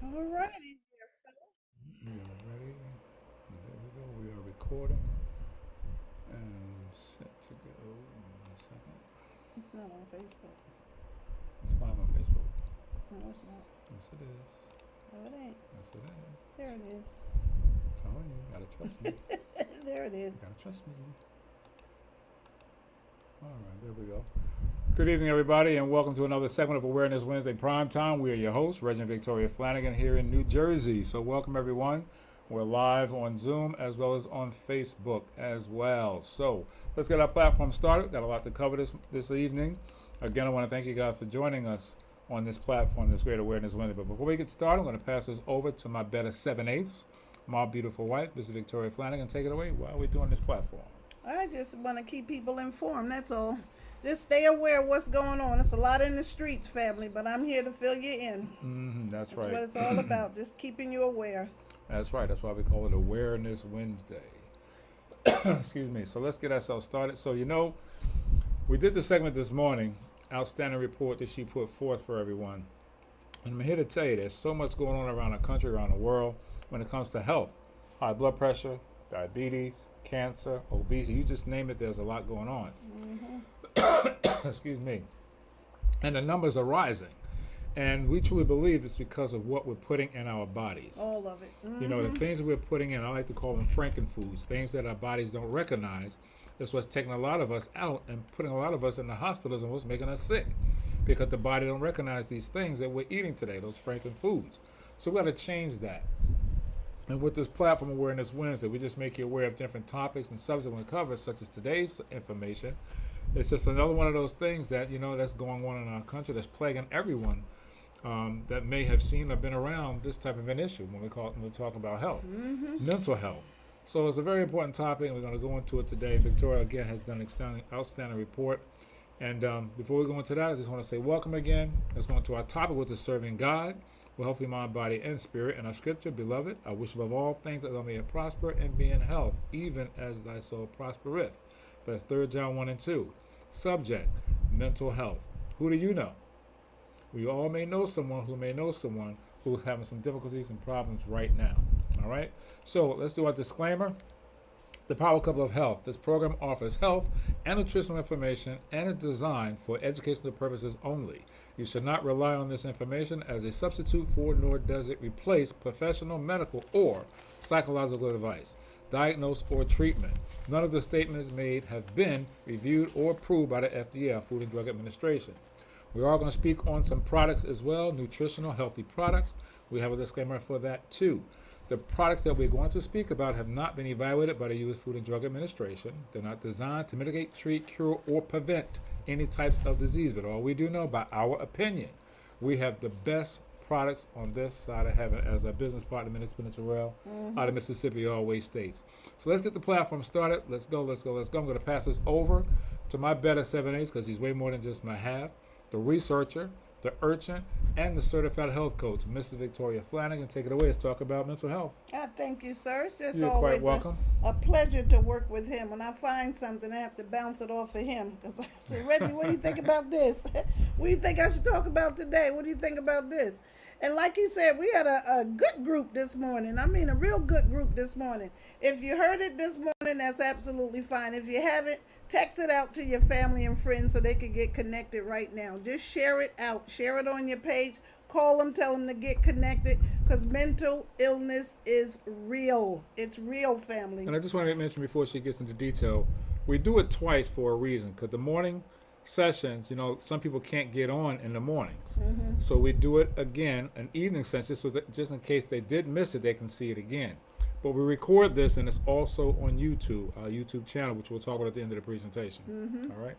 All righty, dear fellow. We are ready. There we go. We are recording and set to go in 1 second. It's not on Facebook. It's live on Facebook. No, it's not. Yes, it is. No, it ain't. Yes, it is. There it is. Telling you, gotta trust me. There it is. Gotta trust me. All right, there we go. Good evening, everybody, and welcome to another segment of Awareness Wednesday Prime Time. We are your hosts, Reggie and Victoria Flanagan, here in New Jersey. So, welcome everyone. We're live on Zoom as well as on Facebook as well. So, let's get our platform started. Got a lot to cover this evening. Again, I want to thank you guys for joining us on this platform, this Great Awareness Wednesday. But before we get started, I'm going to pass this over to my better 7/8, my beautiful wife, Mrs. Victoria Flanagan. Take it away. Why are we doing this platform? I just want to keep people informed. That's all. Just stay aware of what's going on. It's a lot in the streets, family, but I'm here to fill you in. That's That's right. what it's all about. Just keeping you aware. That's right. That's why we call it Awareness Wednesday. Excuse me. So let's get ourselves started. So, we did the segment this morning, outstanding report that she put forth for everyone. And I'm here to tell you there's so much going on around the country, around the world, when it comes to health. High blood pressure, diabetes, cancer, obesity, you just name it, there's a lot going on. Excuse me. And the numbers are rising. And we truly believe it's because of what we're putting in our bodies. All of it. The things that we're putting in, I like to call them frankenfoods, things that our bodies don't recognize. That's what's taking a lot of us out and putting a lot of us in the hospitals and what's making us sick. Because the body don't recognize these things that we're eating today, those frankenfoods. So we got to change that. And with this platform Awareness Wednesday, we just make you aware of different topics and subsequent covers, such as today's information. It's just another one of those things that, that's going on in our country that's plaguing everyone that may have seen or been around this type of an issue when we're talking about health, mental health. So it's a very important topic, and we're going to go into it today. Victoria, again, has done an outstanding report. And before we go into that, I just want to say welcome again. Let's go into our topic, which is serving God with healthy mind, body, and spirit. And our scripture, beloved, I wish above all things that thou mayest prosper and be in health, even as thy soul prospereth. That's 3 John 1 and 2. Subject, mental health. Who do you know? We all may know someone who's having some difficulties and problems right now. All right? So let's do our disclaimer. The Power Couple of Health. This program offers health and nutritional information and is designed for educational purposes only. You should not rely on this information as a substitute for, nor does it replace professional, medical, or psychological advice, diagnose, or treatment. None of the statements made have been reviewed or approved by the FDA, Food and Drug Administration. We are going to speak on some products as well, nutritional, healthy products. We have a disclaimer for that too. The products that we're going to speak about have not been evaluated by the U.S. Food and Drug Administration. They're not designed to mitigate, treat, cure, or prevent any types of disease. But all we do know, by our opinion, we have the best products on this side of heaven, as our business partner, Minister Terrell, out of Mississippi, always states. So let's get the platform started. Let's go. I'm going to pass this over to my better 7/8 because he's way more than just my half, the researcher, the urchin, and the certified health coach, Mrs. Victoria Flanagan. Take it away. Let's talk about mental health. Thank you, sir. It's just You're always quite welcome. a pleasure to work with him. When I find something, I have to bounce it off of him. Because I say, Reggie, what do you think about this? What do you think I should talk about today? What do you think about this? And like he said, we had a good group this morning. I mean, a real good group this morning. If you heard it this morning, that's absolutely fine. If you haven't, text it out to your family and friends so they can get connected right now. Just share it out. Share it on your page. Call them, tell them to get connected, because mental illness is real. It's real, family. And I just want to mention before she gets into detail, we do it twice for a reason, because the morning sessions, some people can't get on in the mornings. So we do it again, an evening session, so that just in case they did miss it, they can see it again. But we record this, and it's also on YouTube, our YouTube channel, which we'll talk about at the end of the presentation. All right?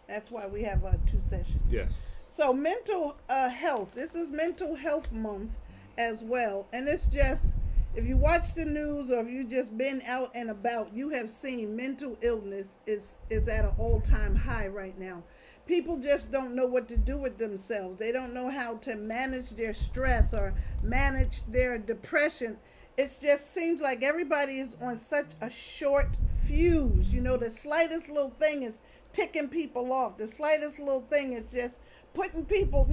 That's why we have 2 sessions. Yes. So mental health. This is Mental Health Month as well. And it's just, if you watch the news or if you just been out and about, you have seen mental illness is at an all-time high right now. People just don't know what to do with themselves. They don't know how to manage their stress or manage their depression. It just seems like everybody is on such a short fuse. The slightest little thing is ticking people off. The slightest little thing is just putting people,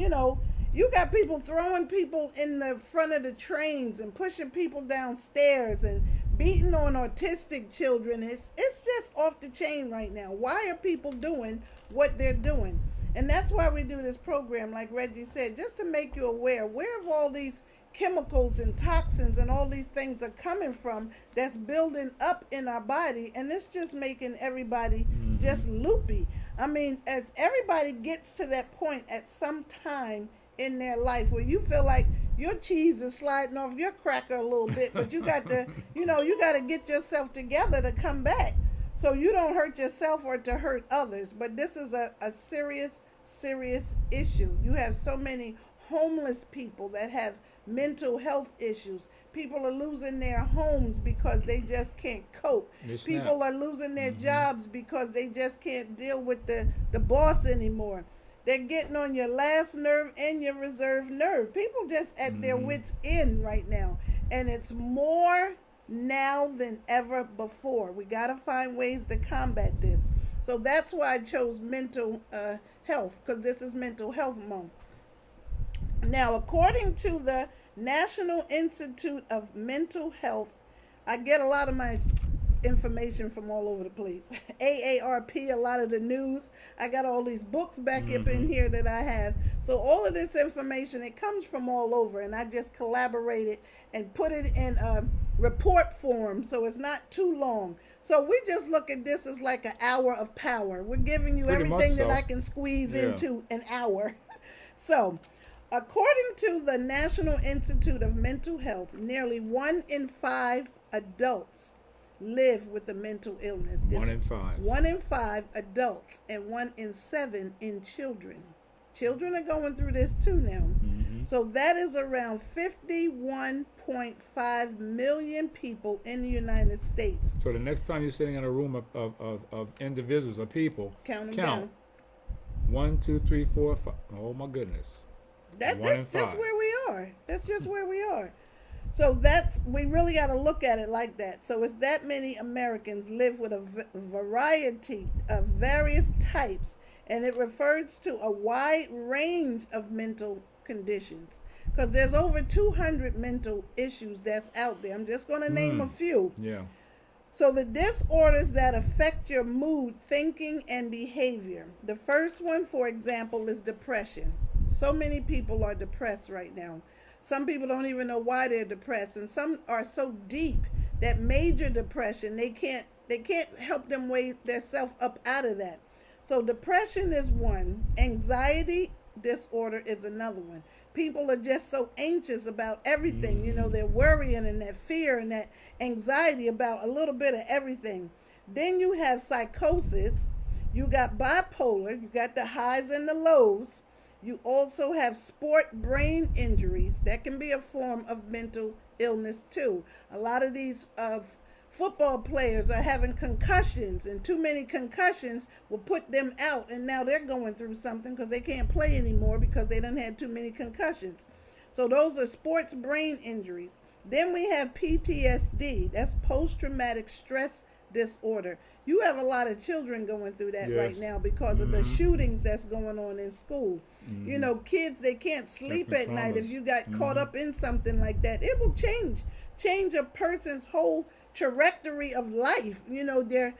You got people throwing people in the front of the trains and pushing people downstairs and beating on autistic children. It's just off the chain right now. Why are people doing what they're doing? And that's why we do this program, like Reggie said, just to make you aware where have all these chemicals and toxins and all these things are coming from that's building up in our body, and it's just making everybody just loopy. I mean, as everybody gets to that point at some time in their life where you feel like your cheese is sliding off your cracker a little bit, but you got to, you got to get yourself together to come back so you don't hurt yourself or to hurt others. But this is a serious issue. You have so many homeless people that have mental health issues. People are losing their homes because they just can't cope. People are losing their jobs because they just can't deal with the boss anymore. They're getting on your last nerve and your reserve nerve. People just at their wits' end right now. And it's more now than ever before. We got to find ways to combat this. So that's why I chose mental health, because this is Mental Health Month. Now, according to the National Institute of Mental Health, I get a lot of my information from all over the place. AARP, a lot of the news. I got all these books back up in here that I have. So all of this information, it comes from all over, and I just collaborated and put it in a report form so it's not too long. So we just look at this as like an hour of power. We're giving you Pretty everything much that so. I can squeeze into an hour. So according to the National Institute of Mental Health, nearly 1 in 5 adults live with a mental illness. 1 in 5. 1 in 5 adults and 1 in 7 in children. Children are going through this too now. So that is around 51.5 million people in the United States. So the next time you're sitting in a room of individuals or people, Count them down. 1, 2, 3, 4, 5. Oh my goodness. That's 1 in just 5. where we are. That's just where we are. So we really got to look at it like that. So it's that many Americans live with a variety of various types, and it refers to a wide range of mental conditions, because there's over 200 mental issues that's out there. I'm just going to name a few. Yeah. So the disorders that affect your mood, thinking, and behavior. The first one, for example, is depression. So many people are depressed right now. Some people don't even know why they're depressed, and some are so deep that major depression, they can't help them weigh themselves up out of that. So depression is one. Anxiety disorder is another one. People are just so anxious about everything. They're worrying and that fear and that anxiety about a little bit of everything. Then you have psychosis. You got bipolar. You got the highs and the lows. You also have sport brain injuries. That can be a form of mental illness too. A lot of these football players are having concussions, and too many concussions will put them out, and now they're going through something because they can't play anymore because they done had too many concussions. So those are sports brain injuries. Then we have PTSD. That's post-traumatic stress disorder. You have a lot of children going through that right now because of the shootings that's going on in school. Kids, they can't sleep at night. If you got caught up in something like that, it will change a person's whole trajectory of life. They're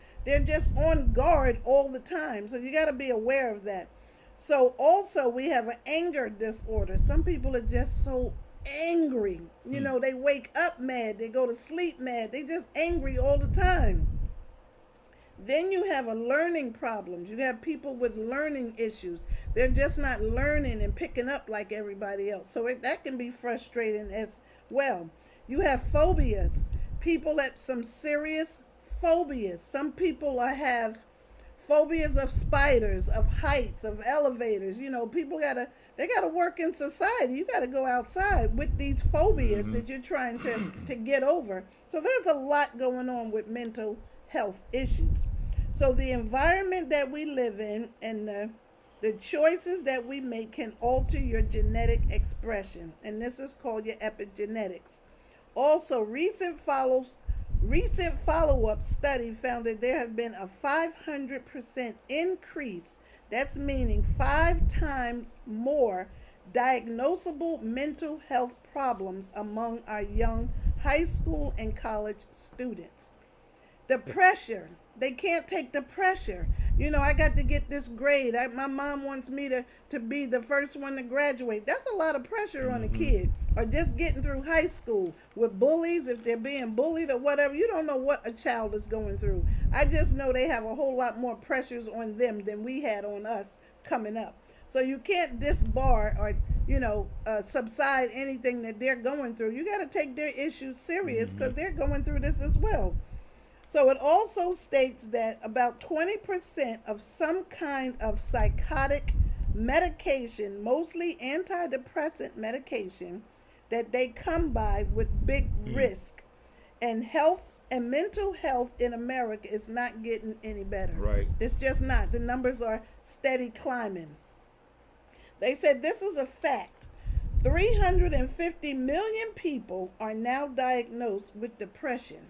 just on guard all the time. So you got to be aware of that. So also we have an anger disorder. Some people are just so angry. They wake up mad, they go to sleep mad, they just angry all the time. Then you have a learning problems. You have people with learning issues. They're just not learning and picking up like everybody else. So that can be frustrating as well. You have phobias. People have some serious phobias. Some people have phobias of spiders, of heights, of elevators. People gotta work in society. You gotta go outside with these phobias that you're trying to get over. So there's a lot going on with mental health issues. So the environment that we live in and the choices that we make can alter your genetic expression, and this is called your epigenetics. Also, recent follow-up study found that there have been a 500% increase. That's meaning 5 times more diagnosable mental health problems among our young high school and college students. The pressure, they can't take the pressure. You know, I got to get this grade. My mom wants me to be the first one to graduate. That's a lot of pressure on a kid. Or just getting through high school with bullies, if they're being bullied or whatever. You don't know what a child is going through. I just know they have a whole lot more pressures on them than we had on us coming up. So you can't disbar or, subside anything that they're going through. You got to take their issues serious because they're going through this as well. So it also states that about 20% of some kind of psychotic medication, mostly antidepressant medication, that they come by with big risk. And health and mental health in America is not getting any better. Right. It's just not. The numbers are steady climbing. They said this is a fact. 350 million people are now diagnosed with depression.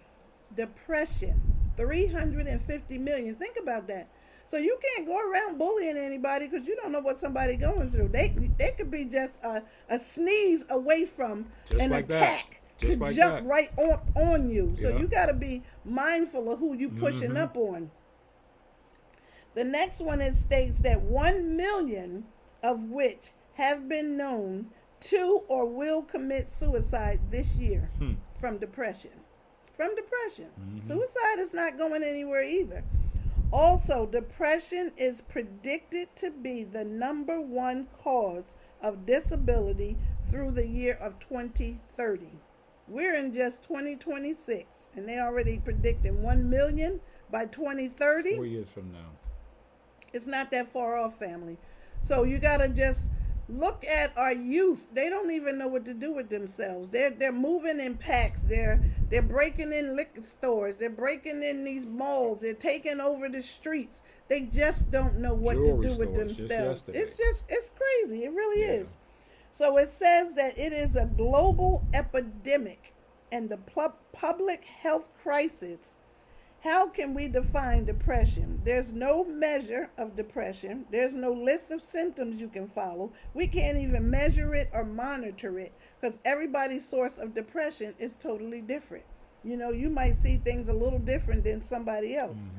350 million. Think about that. So you can't go around bullying anybody because you don't know what somebody's going through. They could be just a sneeze away from Just an like attack that. Just to like jump that. right on you. So Yeah. you got to be mindful of who you pushing up on. The next one states that 1 million of which have been known to or will commit suicide this year from depression. Suicide is not going anywhere either. Also, depression is predicted to be the number one cause of disability through the year of 2030. We're in just 2026, and they're already predicting 1 million by 2030. 4 years from now. It's not that far off, family. So you got to just look at our youth. They don't even know what to do with themselves. They're moving in packs. They're breaking in liquor stores. They're breaking in these malls. They're taking over the streets. They just don't know what Jewelry to do with stores, themselves. just It's crazy. It really Yeah. is. So it says that it is a global epidemic and the public health crisis. How can we define depression? There's no measure of depression. There's no list of symptoms you can follow. We can't even measure it or monitor it because everybody's source of depression is totally different. You might see things a little different than somebody else.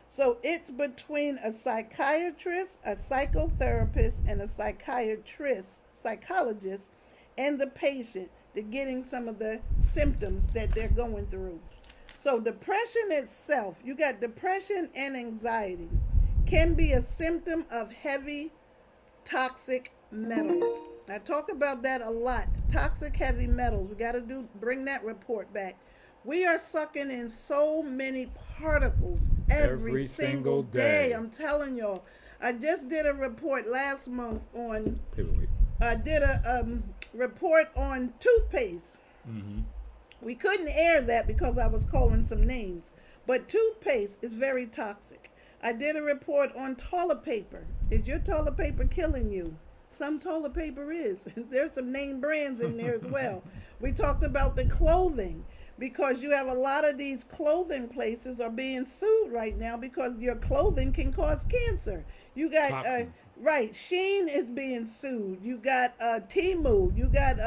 So it's between a psychiatrist, a psychotherapist, and a psychologist, and the patient to getting some of the symptoms that they're going through. So depression itself, you got depression and anxiety, can be a symptom of heavy toxic metals. I talk about that a lot. Toxic heavy metals. We got to bring that report back. We are sucking in so many particles every single day. I'm telling y'all. I just did a report last month on. I did a report on toothpaste. We couldn't air that because I was calling some names. But toothpaste is very toxic. I did a report on toilet paper. Is your toilet paper killing you? Some toilet paper is. There's some name brands in there as well. We talked about the clothing because you have a lot of these clothing places are being sued right now because your clothing can cause cancer. You got right, Shein is being sued. You got Temu. You got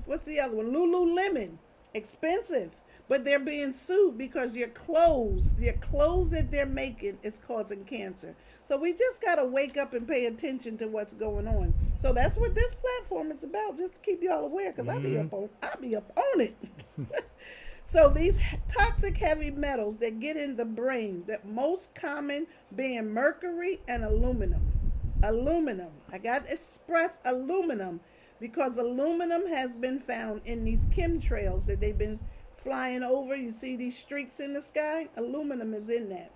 what's the other one? Lululemon. Expensive, but they're being sued because your clothes that they're making is causing cancer. So we just got to wake up and pay attention to what's going on. So that's what this platform is about, just to keep y'all aware, because I'll be up on it. So these toxic heavy metals that get in the brain, that most common being mercury and aluminum. I got to express aluminum because aluminum has been found in these chemtrails that they've been flying over. You see these streaks in the sky? Aluminum is in that.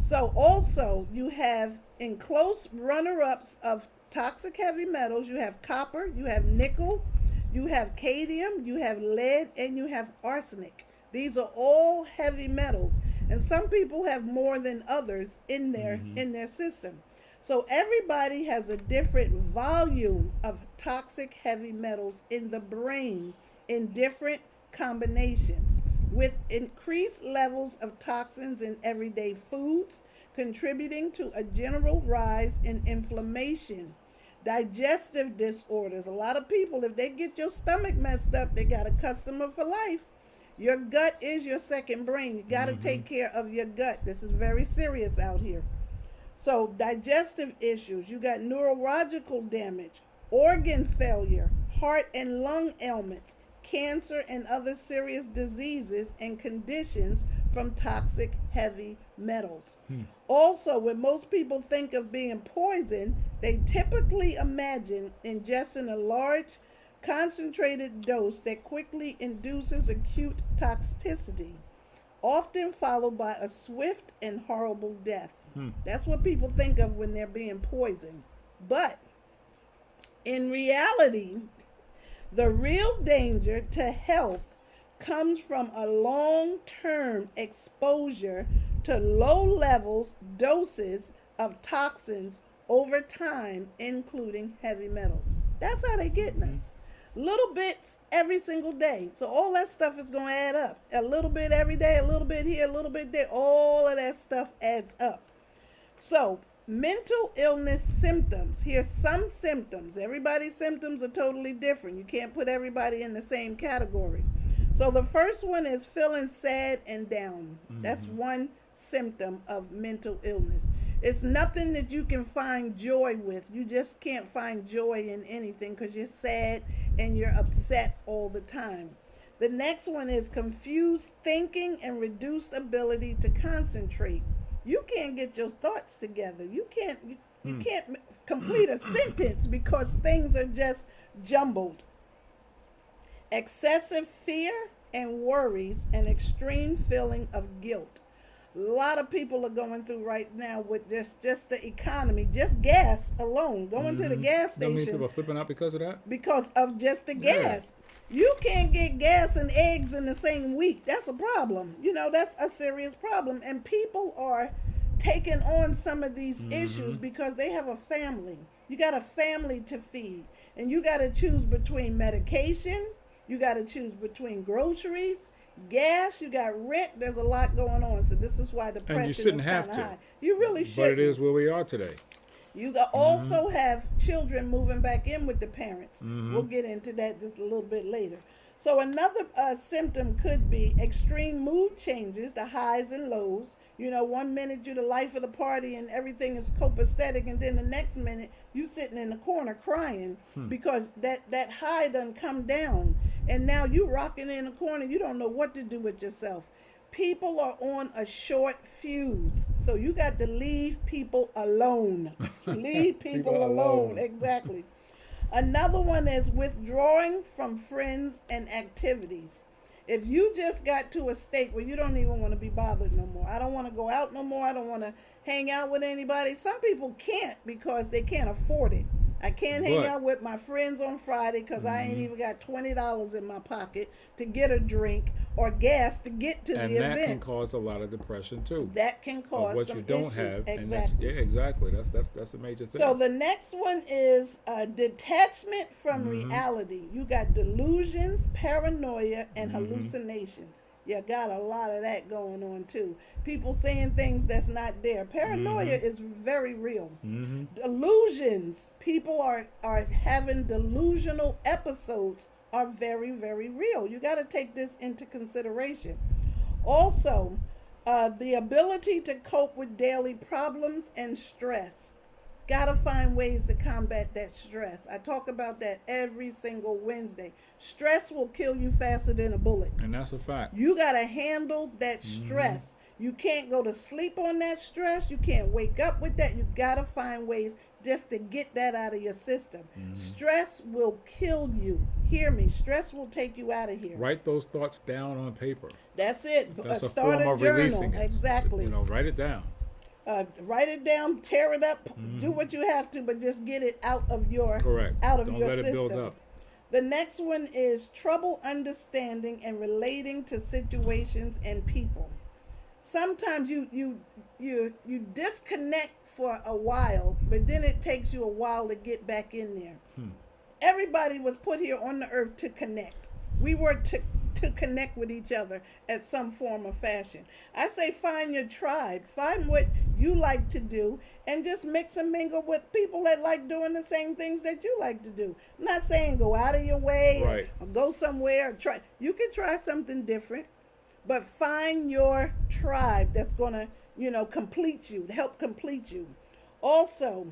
So also you have in close runner-ups of toxic heavy metals, you have copper, you have nickel, you have cadmium, you have lead, and you have arsenic. These are all heavy metals. And some people have more than others in their system. So everybody has a different volume of toxic heavy metals in the brain in different combinations, with increased levels of toxins in everyday foods, contributing to a general rise in inflammation Digestive disorders. A lot of people, if they get your stomach messed up, they got a customer for life. Your gut is your second brain. You got to take care of your gut. This is very serious out here. So, digestive issues. You got neurological damage, organ failure, heart and lung ailments, cancer, and other serious diseases and conditions from toxic heavy metals. Also, when most people think of being poisoned, they typically imagine ingesting a large concentrated dose that quickly induces acute toxicity, often followed by a swift and horrible death. That's what people think of when they're being poisoned. But in reality, the real danger to health comes from a long-term exposure to low doses of toxins over time, including heavy metals. That's how they getting us. Little bits every single day. So all that stuff is going to add up. A little bit every day, a little bit here, a little bit there. All of that stuff adds up. So mental illness symptoms. Here's some symptoms. Everybody's symptoms are totally different. You can't put everybody in the same category. So the first one is feeling sad and down. That's one symptom of mental illness. It's nothing that you can find joy with. You just can't find joy in anything because you're sad and you're upset all the time. The next one is confused thinking and reduced ability to concentrate. You can't get your thoughts together. You can't complete a sentence because things are just jumbled. Excessive fear and worries, and extreme feeling of guilt. A lot of people are going through right now with just the economy, just gas alone. Going to the gas station. Many people are flipping out because of that? Because of just the gas. You can't get gas and eggs in the same week. That's a problem. You know, that's a serious problem. And people are taking on some of these issues because they have a family. You got a family to feed. And you got to choose between medication. You got to choose between groceries, gas, you got rent. There's a lot going on. So this is why depression is kind of high. You really shouldn't. But it is where we are today. You also have children moving back in with the parents. We'll get into that just a little bit later. So another symptom could be extreme mood changes, the highs and lows. You know, one minute you're the life of the party and everything is copacetic, and then the next minute you sitting in the corner crying because that high done come down, and now you rocking in the corner. You don't know what to do with yourself. People are on a short fuse, so you got to leave people alone. Leave people alone. Exactly. Another one is withdrawing from friends and activities. If you just got to a state where you don't even want to be bothered no more. I don't want to go out no more. I don't want to hang out with anybody. Some people can't because they can't afford it. I can't hang out with my friends on Friday because I ain't even got $20 in my pocket to get a drink or gas to get to the event. And that can cause a lot of depression too. That can cause what some you don't issues. have. Exactly. Exactly. That's a major thing. So the next one is detachment from reality. You got delusions, paranoia, and hallucinations. You got a lot of that going on too. People saying things that's not there. Paranoia is very real. Delusions, people are having delusional episodes, are very, very real. You got to take this into consideration. Also, the ability to cope with daily problems and stress. Got to find ways to combat that stress. I talk about that every single Wednesday. Stress will kill you faster than a bullet. And that's a fact. You got to handle that stress. You can't go to sleep on that stress. You can't wake up with that. You got to find ways just to get that out of your system. Stress will kill you. Hear me. Stress will take you out of here. Write those thoughts down on paper. That's it. That's a Start form a of journal. releasing it. Exactly. You know, write it down. Write it down, tear it up, do what you have to, but just get it out of your out of Don't your let system. it build up. The next one is trouble understanding and relating to situations and people. Sometimes you disconnect for a while, but then it takes you a while to get back in there. Everybody was put here on the earth to connect. We were to connect with each other at some form or fashion. I say find your tribe. Find what you like to do, and just mix and mingle with people that like doing the same things that you like to do. I'm not saying go out of your way Right. or go somewhere or try. You can try something different, but find your tribe that's going to, complete you, help complete you. Also,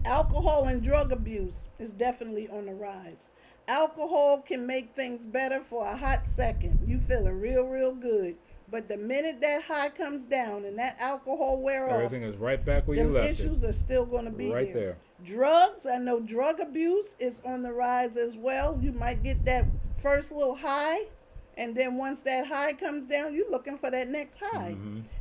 alcohol and drug abuse is definitely on the rise. Alcohol can make things better for a hot second. You feeling real, real good. But the minute that high comes down and that alcohol wear off, Everything is right back where you them left issues are still going to be Right there. there. Drugs, I know drug abuse is on the rise as well. You might get that first little high, and then once that high comes down, you're looking for that next high.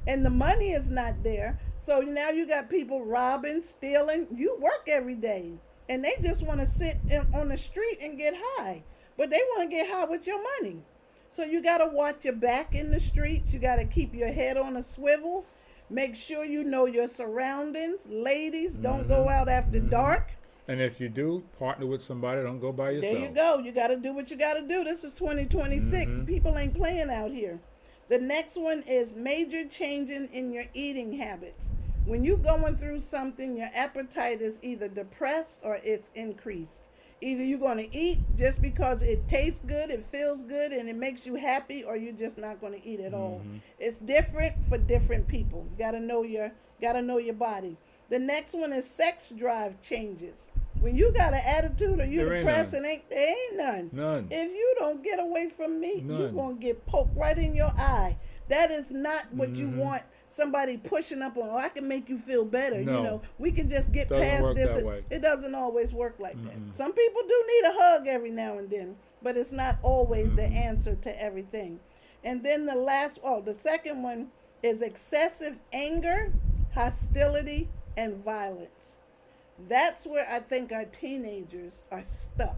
And the money is not there. So now you got people robbing, stealing. You work every day, and they just want to sit on the street and get high. But they want to get high with your money. So you got to watch your back in the streets. You got to keep your head on a swivel. Make sure you know your surroundings. Ladies, don't go out after dark. And if you do, partner with somebody. Don't go by yourself. There you go. You got to do what you got to do. This is 2026. People ain't playing out here. The next one is major changing in your eating habits. When you're going through something, your appetite is either depressed or it's increased. Either you're going to eat just because it tastes good, it feels good, and it makes you happy, or you're just not going to eat at all. It's different for different people. You got to know your body. The next one is sex drive changes. When you got an attitude or you're depressed, there ain't none. None. If you don't get away from me, None. you're going to get poked right in your eye. That is not what you want. Somebody pushing up on, I can make you feel better. No. We can just get Doesn't past work this. that way. It doesn't always work like that. Some people do need a hug every now and then, but it's not always the answer to everything. And then the second one is excessive anger, hostility, and violence. That's where I think our teenagers are stuck.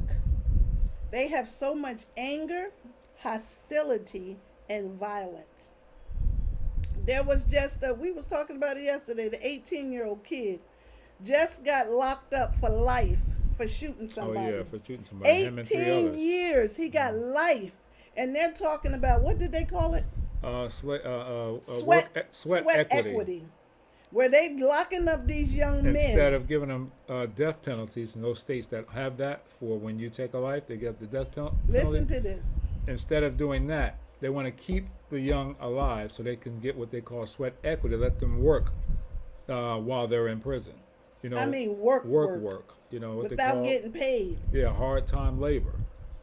They have so much anger, hostility, and violence. There was we was talking about it yesterday, the 18-year-old kid just got locked up for life for shooting somebody. Oh, yeah, for shooting somebody. 18 years, he got life. And they're talking about, what did they call it? Sweat equity. Where they locking up these young men. Instead of giving them death penalties in those states that have that for when you take a life, they get the death penalty. Listen to this. Instead of doing that, they want to keep the young alive so they can get what they call sweat equity, let them work while they're in prison. Work. You know, what without they call, getting paid. Yeah, hard time labor,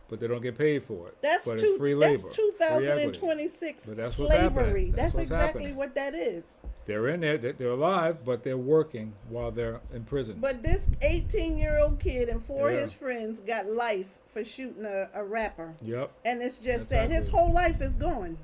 but they don't get paid for it. That's it's free labor. That's 2026 but that's what's slavery. happening. That's what's exactly happening. what that is. They're in there, they're alive, but they're working while they're in prison. But this 18-year-old kid and four of his friends got life for shooting a rapper. Yep. And it's just sad. His whole life is gone.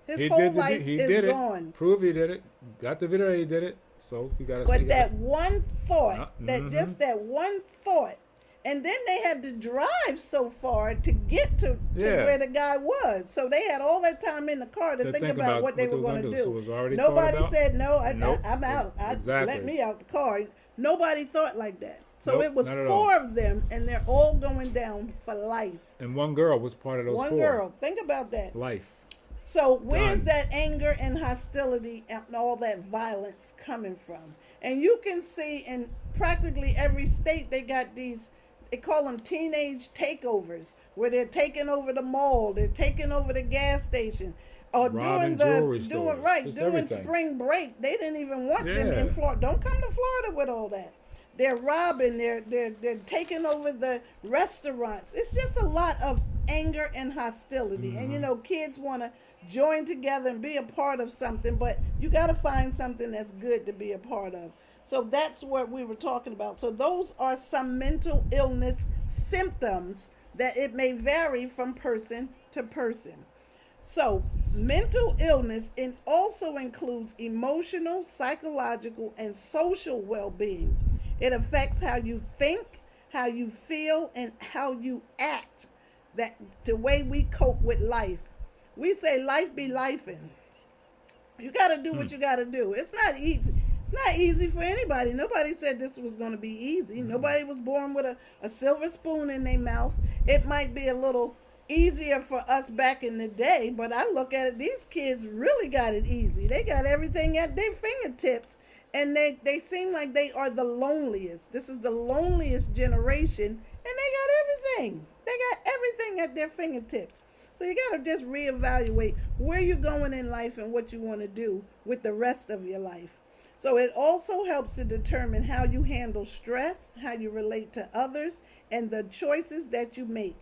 His whole life is gone. Prove he did it. Got the video he did it. So you got to say But that one thought, just that one thought, and then they had to drive so far to get to where the guy was. So they had all that time in the car to think about what they were going to do. So it was already Nobody said, no, nope. I'm out. Exactly. Let me out the car. Nobody thought like that. So nope, it was four of them, and they're all going down for life. And one girl was part of those four. One girl. Think about that. Life. So where's that anger and hostility and all that violence coming from? And you can see in practically every state they got these, they call them teenage takeovers, where they're taking over the mall, they're taking over the gas station, or doing spring break. They didn't even want them in Florida. Don't come to Florida with all that. They're robbing, they're taking over the restaurants. It's just a lot of anger and hostility. And kids want to join together and be a part of something, but you got to find something that's good to be a part of. So that's what we were talking about. So those are some mental illness symptoms that it may vary from person to person. So mental illness also includes emotional, psychological, and social well-being. It affects how you think, how you feel, and how you act. That the way we cope with life. We say life be lifing. You got to do what you got to do. It's not easy. It's not easy for anybody. Nobody said this was going to be easy. Nobody was born with a silver spoon in their mouth. It might be a little easier for us back in the day, but I look at it, these kids really got it easy. They got everything at their fingertips, and they seem like they are the loneliest. This is the loneliest generation, and they got everything. They got everything at their fingertips. So you got to just reevaluate where you're going in life and what you want to do with the rest of your life. So it also helps to determine how you handle stress, how you relate to others, and the choices that you make.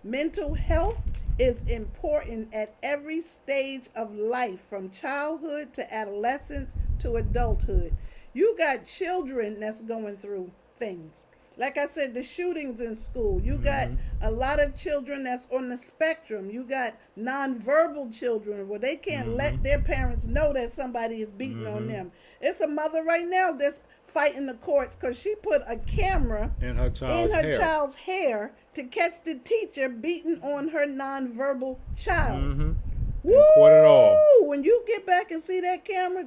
Mental health is important at every stage of life, from childhood to adolescence to adulthood. You got children that's going through things. Like I said, the shootings in school. You got a lot of children that's on the spectrum. You got nonverbal children where they can't let their parents know that somebody is beating on them. It's a mother right now that's fighting the courts because she put a camera In her child's hair to catch the teacher beating on her nonverbal child. Woo! Caught it all. When you get back and see that camera,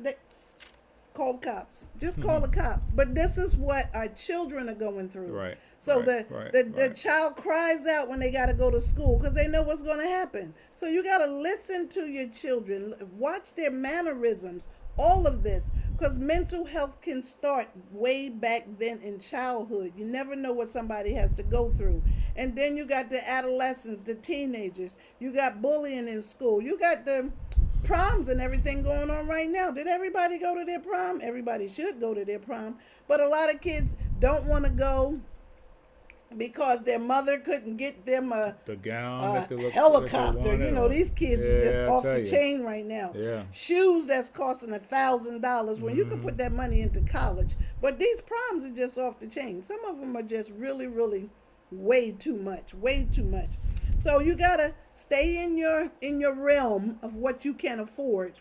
call the cops. Just call the cops. But this is what our children are going through. Right. So right, the child cries out when they got to go to school because they know what's going to happen. So you got to listen to your children. Watch their mannerisms. All of this. Because mental health can start way back then in childhood. You never know what somebody has to go through. And then you got the adolescents, the teenagers. You got bullying in school. You got the proms and everything going on right now. Did everybody go to their prom? Everybody should go to their prom. But a lot of kids don't want to go because their mother couldn't get them a helicopter. You know, these kids are just off the chain right now. Yeah. Shoes that's costing $1,000 when you can put that money into college. But these proms are just off the chain. Some of them are just really, really way too much. So you gotta stay in your realm of what you can afford.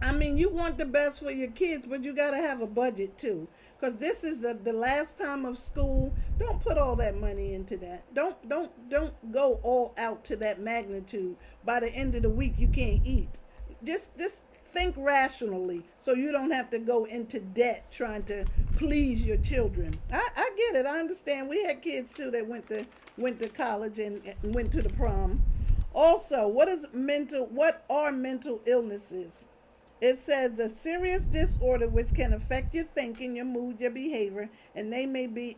I mean, you want the best for your kids, but you gotta have a budget too. Because this is the last time of school. Don't put all that money into that. Don't go all out to that magnitude. By the end of the week, you can't eat. Just think rationally so you don't have to go into debt trying to please your children. I get it. I understand. We had kids too that went to college and went to the prom. Also, what are mental illnesses? It says a serious disorder which can affect your thinking, your mood, your behavior, and they may be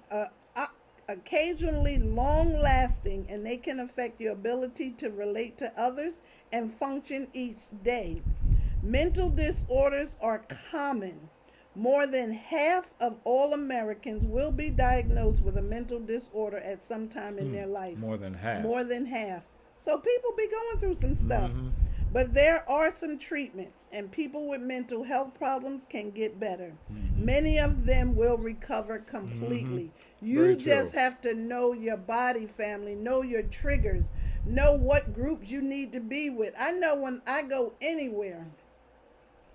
occasionally long-lasting, and they can affect your ability to relate to others and function each day. Mental disorders are common. More than half of all Americans will be diagnosed with a mental disorder at some time in their life. More than half. More than half. So people be going through some stuff. But there are some treatments, and people with mental health problems can get better. Many of them will recover completely. You just have to know your body, family, know your triggers, know what groups you need to be with. I know when I go anywhere,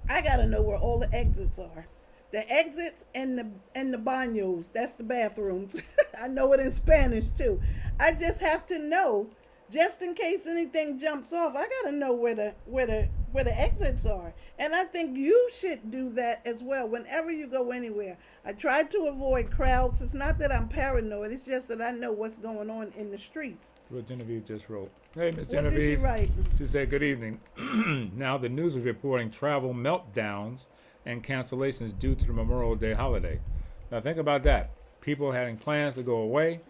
I got to know where all the exits are. The exits and the baños, that's the bathrooms. I know it in Spanish too. I just have to know, just in case anything jumps off. I got to know where the exits are. And I think you should do that as well whenever you go anywhere. I try to avoid crowds. It's not that I'm paranoid. It's just that I know what's going on in the streets. What Genevieve just wrote. Hey, Miss What did Genevieve. she write? She said, good evening. Now the news is reporting travel meltdowns and cancellations due to the Memorial Day holiday. Now think about that. People having plans to go away,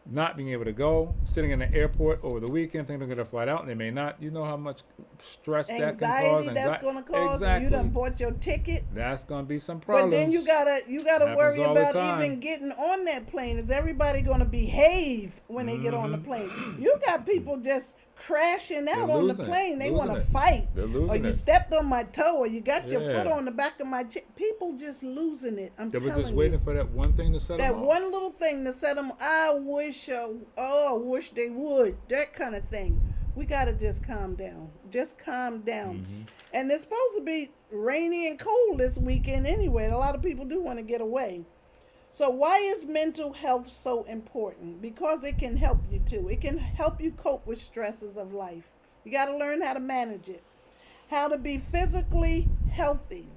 not being able to go, sitting in the airport over the weekend, thinking they're going to fly out, and they may not. You know how much stress that can cause. Anxiety that's going to cause. Exactly. You done bought your ticket. That's going to be some problems. But then you gotta worry all the about time. even getting on that plane. Is everybody going to behave when they get on the plane? You got people just crashing out on the plane. They want to fight. They're losing or you it. stepped on my toe, or you got your foot on the back of my chair. People just losing it. I'm They telling were just you. waiting for that one thing to set them That off. one little thing to set them. I wish they would. That kind of thing. We gotta just calm down. Just calm down. And it's supposed to be rainy and cold this weekend anyway. A lot of people do want to get away. So why is mental health so important? Because it can help you too. It can help you cope with stresses of life. You got to learn how to manage it. How to be physically healthy.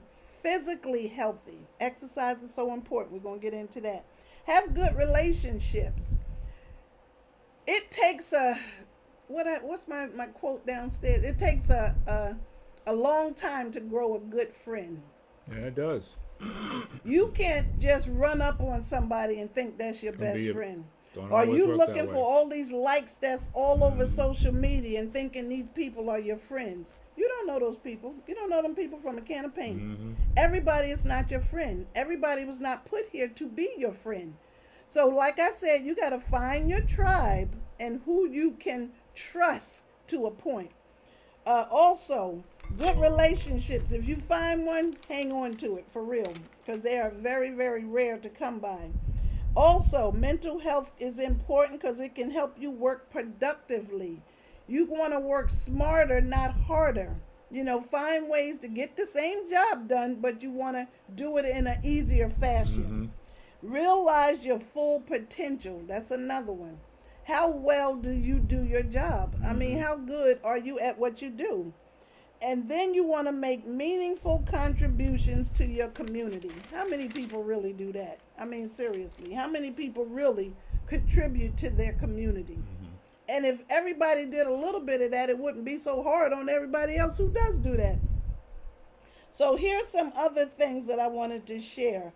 Physically healthy. Exercise is so important. We're going to get into that. Have good relationships. it takes a what's my quote downstairs? It takes a long time to grow a good friend. Yeah, it does. You can't just run up on somebody and think that's your Can best be friend. don't Are always you work looking that for way. all these likes that's all over social media and thinking these people are your friends? You don't know those people. You don't know them people from a can of paint. Mm-hmm. Everybody is not your friend. Everybody was not put here to be your friend. So, like I said, you got to find your tribe and who you can trust to a point. Also, good relationships. If you find one, hang on to it for real, because they are very, very rare to come by. Also, mental health is important because it can help you work productively. You want to work smarter, not harder. Find ways to get the same job done, but you want to do it in an easier fashion. Realize your full potential. That's another one. How well do you do your job? I mean, how good are you at what you do? And then you want to make meaningful contributions to your community. How many people really do that? I mean, seriously, how many people really contribute to their community? And if everybody did a little bit of that, it wouldn't be so hard on everybody else who does do that. So here's some other things that I wanted to share.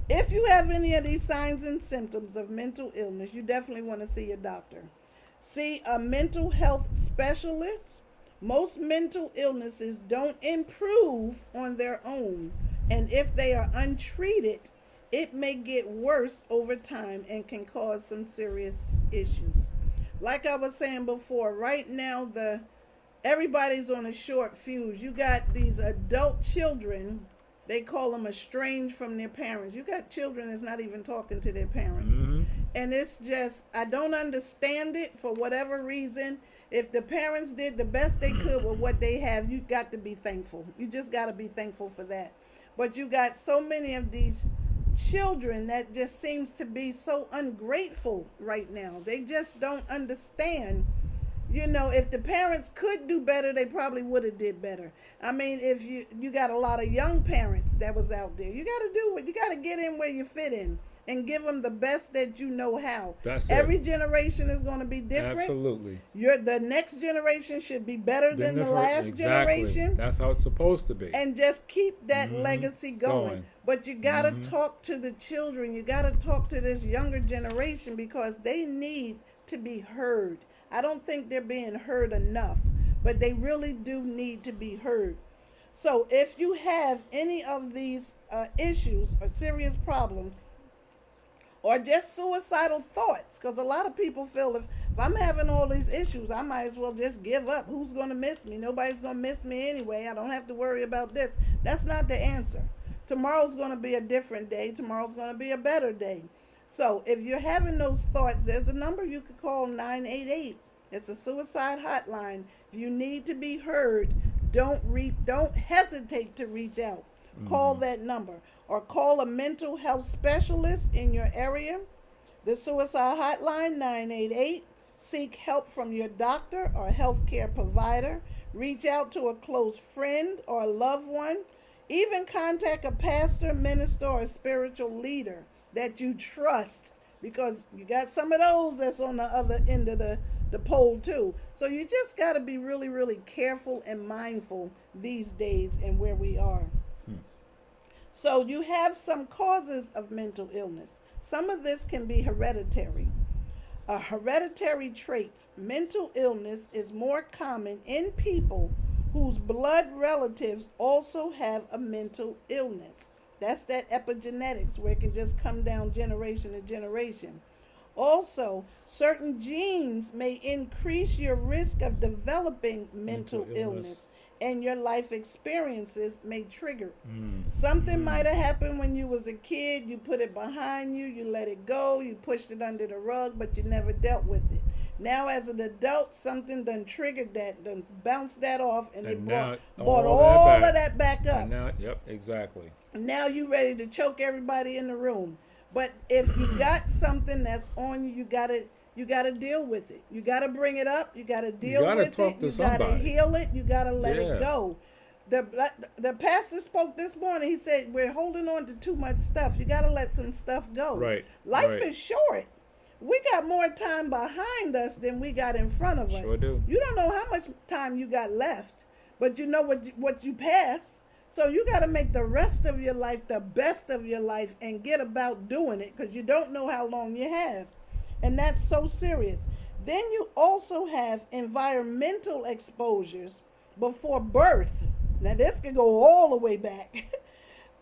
If you have any of these signs and symptoms of mental illness, you definitely want to see your doctor. See a mental health specialist. Most mental illnesses don't improve on their own, and if they are untreated, it may get worse over time and can cause some serious issues. Like I was saying before, right now everybody's on a short fuse. You got these adult children, they call them estranged from their parents. You got children that's not even talking to their parents. And it's just, I don't understand it for whatever reason. If the parents did the best they could with what they have, you got to be thankful. You just got to be thankful for that. But you got so many of these children that just seems to be so ungrateful right now. They just don't understand. If the parents could do better, they probably would have did better. I mean, if you got a lot of young parents that was out there, you got to do what you got to get in where you fit in and give them the best that you know how. That's Every it. generation is going to be different. Absolutely. The next generation should be better than the last generation. That's how it's supposed to be. And just keep that legacy going. But you got to talk to the children. You got to talk to this younger generation because they need to be heard. I don't think they're being heard enough, but they really do need to be heard. So if you have any of these issues or serious problems, or just suicidal thoughts, because a lot of people feel if I'm having all these issues, I might as well just give up. Who's going to miss me? Nobody's going to miss me anyway. I don't have to worry about this. That's not the answer. Tomorrow's going to be a different day. Tomorrow's going to be a better day. So if you're having those thoughts, there's a number you could call, 988. It's a suicide hotline. If you need to be heard, don't hesitate to reach out. Call that number, or call a mental health specialist in your area. The suicide hotline, 988. Seek help from your doctor or healthcare provider. Reach out to a close friend or a loved one. Even contact a pastor, minister, or spiritual leader that you trust, because you got some of those that's on the other end of the pole too. So you just got to be really, really careful and mindful these days and where we are. So you have some causes of mental illness. Some of this can be hereditary. Hereditary traits. Mental illness is more common in people whose blood relatives also have a mental illness. That's that epigenetics where it can just come down generation to generation. Also, certain genes may increase your risk of developing mental illness, and your life experiences may trigger. Something might have happened when you was a kid. You put it behind you, you let it go, you pushed it under the rug, but you never dealt with it. Now as an adult, something done triggered that, done bounced that off, and it brought all of that back up. Now, yep, exactly. Now you ready to choke everybody in the room. But if you got something that's on you, you gotta deal with it. You gotta bring it up. You gotta deal with it. You gotta heal it. You gotta let it go. The pastor spoke this morning. He said we're holding on to too much stuff. You gotta let some stuff go. Right. Life is short. We got more time behind us than we got in front of us. Sure do. You don't know how much time you got left, but you know what you passed. So you got to make the rest of your life the best of your life and get about doing it, because you don't know how long you have. And that's so serious. Then you also have environmental exposures before birth. Now this could go all the way back.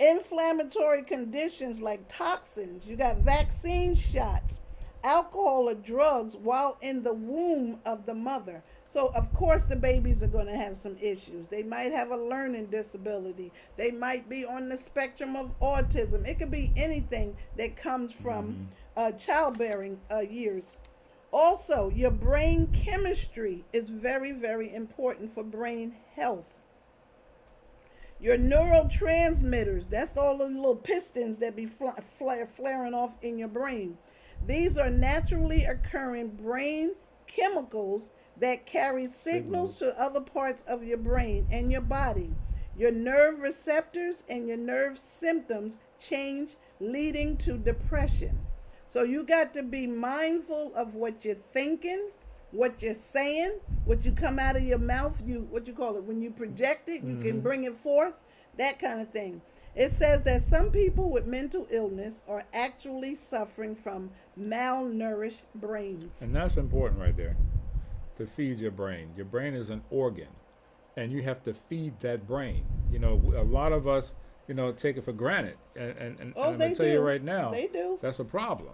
Inflammatory conditions like toxins. You got vaccine shots, alcohol or drugs while in the womb of the mother. So of course the babies are going to have some issues. They might have a learning disability. They might be on the spectrum of autism. It could be anything that comes from childbearing years. Also, your brain chemistry is very, very important for brain health. Your neurotransmitters, that's all the little pistons that be flaring off in your brain. These are naturally occurring brain chemicals that carry signals to other parts of your brain and your body. Your nerve receptors and your nerve symptoms change, leading to depression. So you got to be mindful of what you're thinking, what you're saying, what you come out of your mouth, what you call it, when you project it, you can bring it forth, that kind of thing. It says that some people with mental illness are actually suffering from malnourished brains. And that's important right there, to feed your brain. Your brain is an organ, and you have to feed that brain. You know, a lot of us, take it for granted. And I'm going to tell you right now, they do. That's a problem.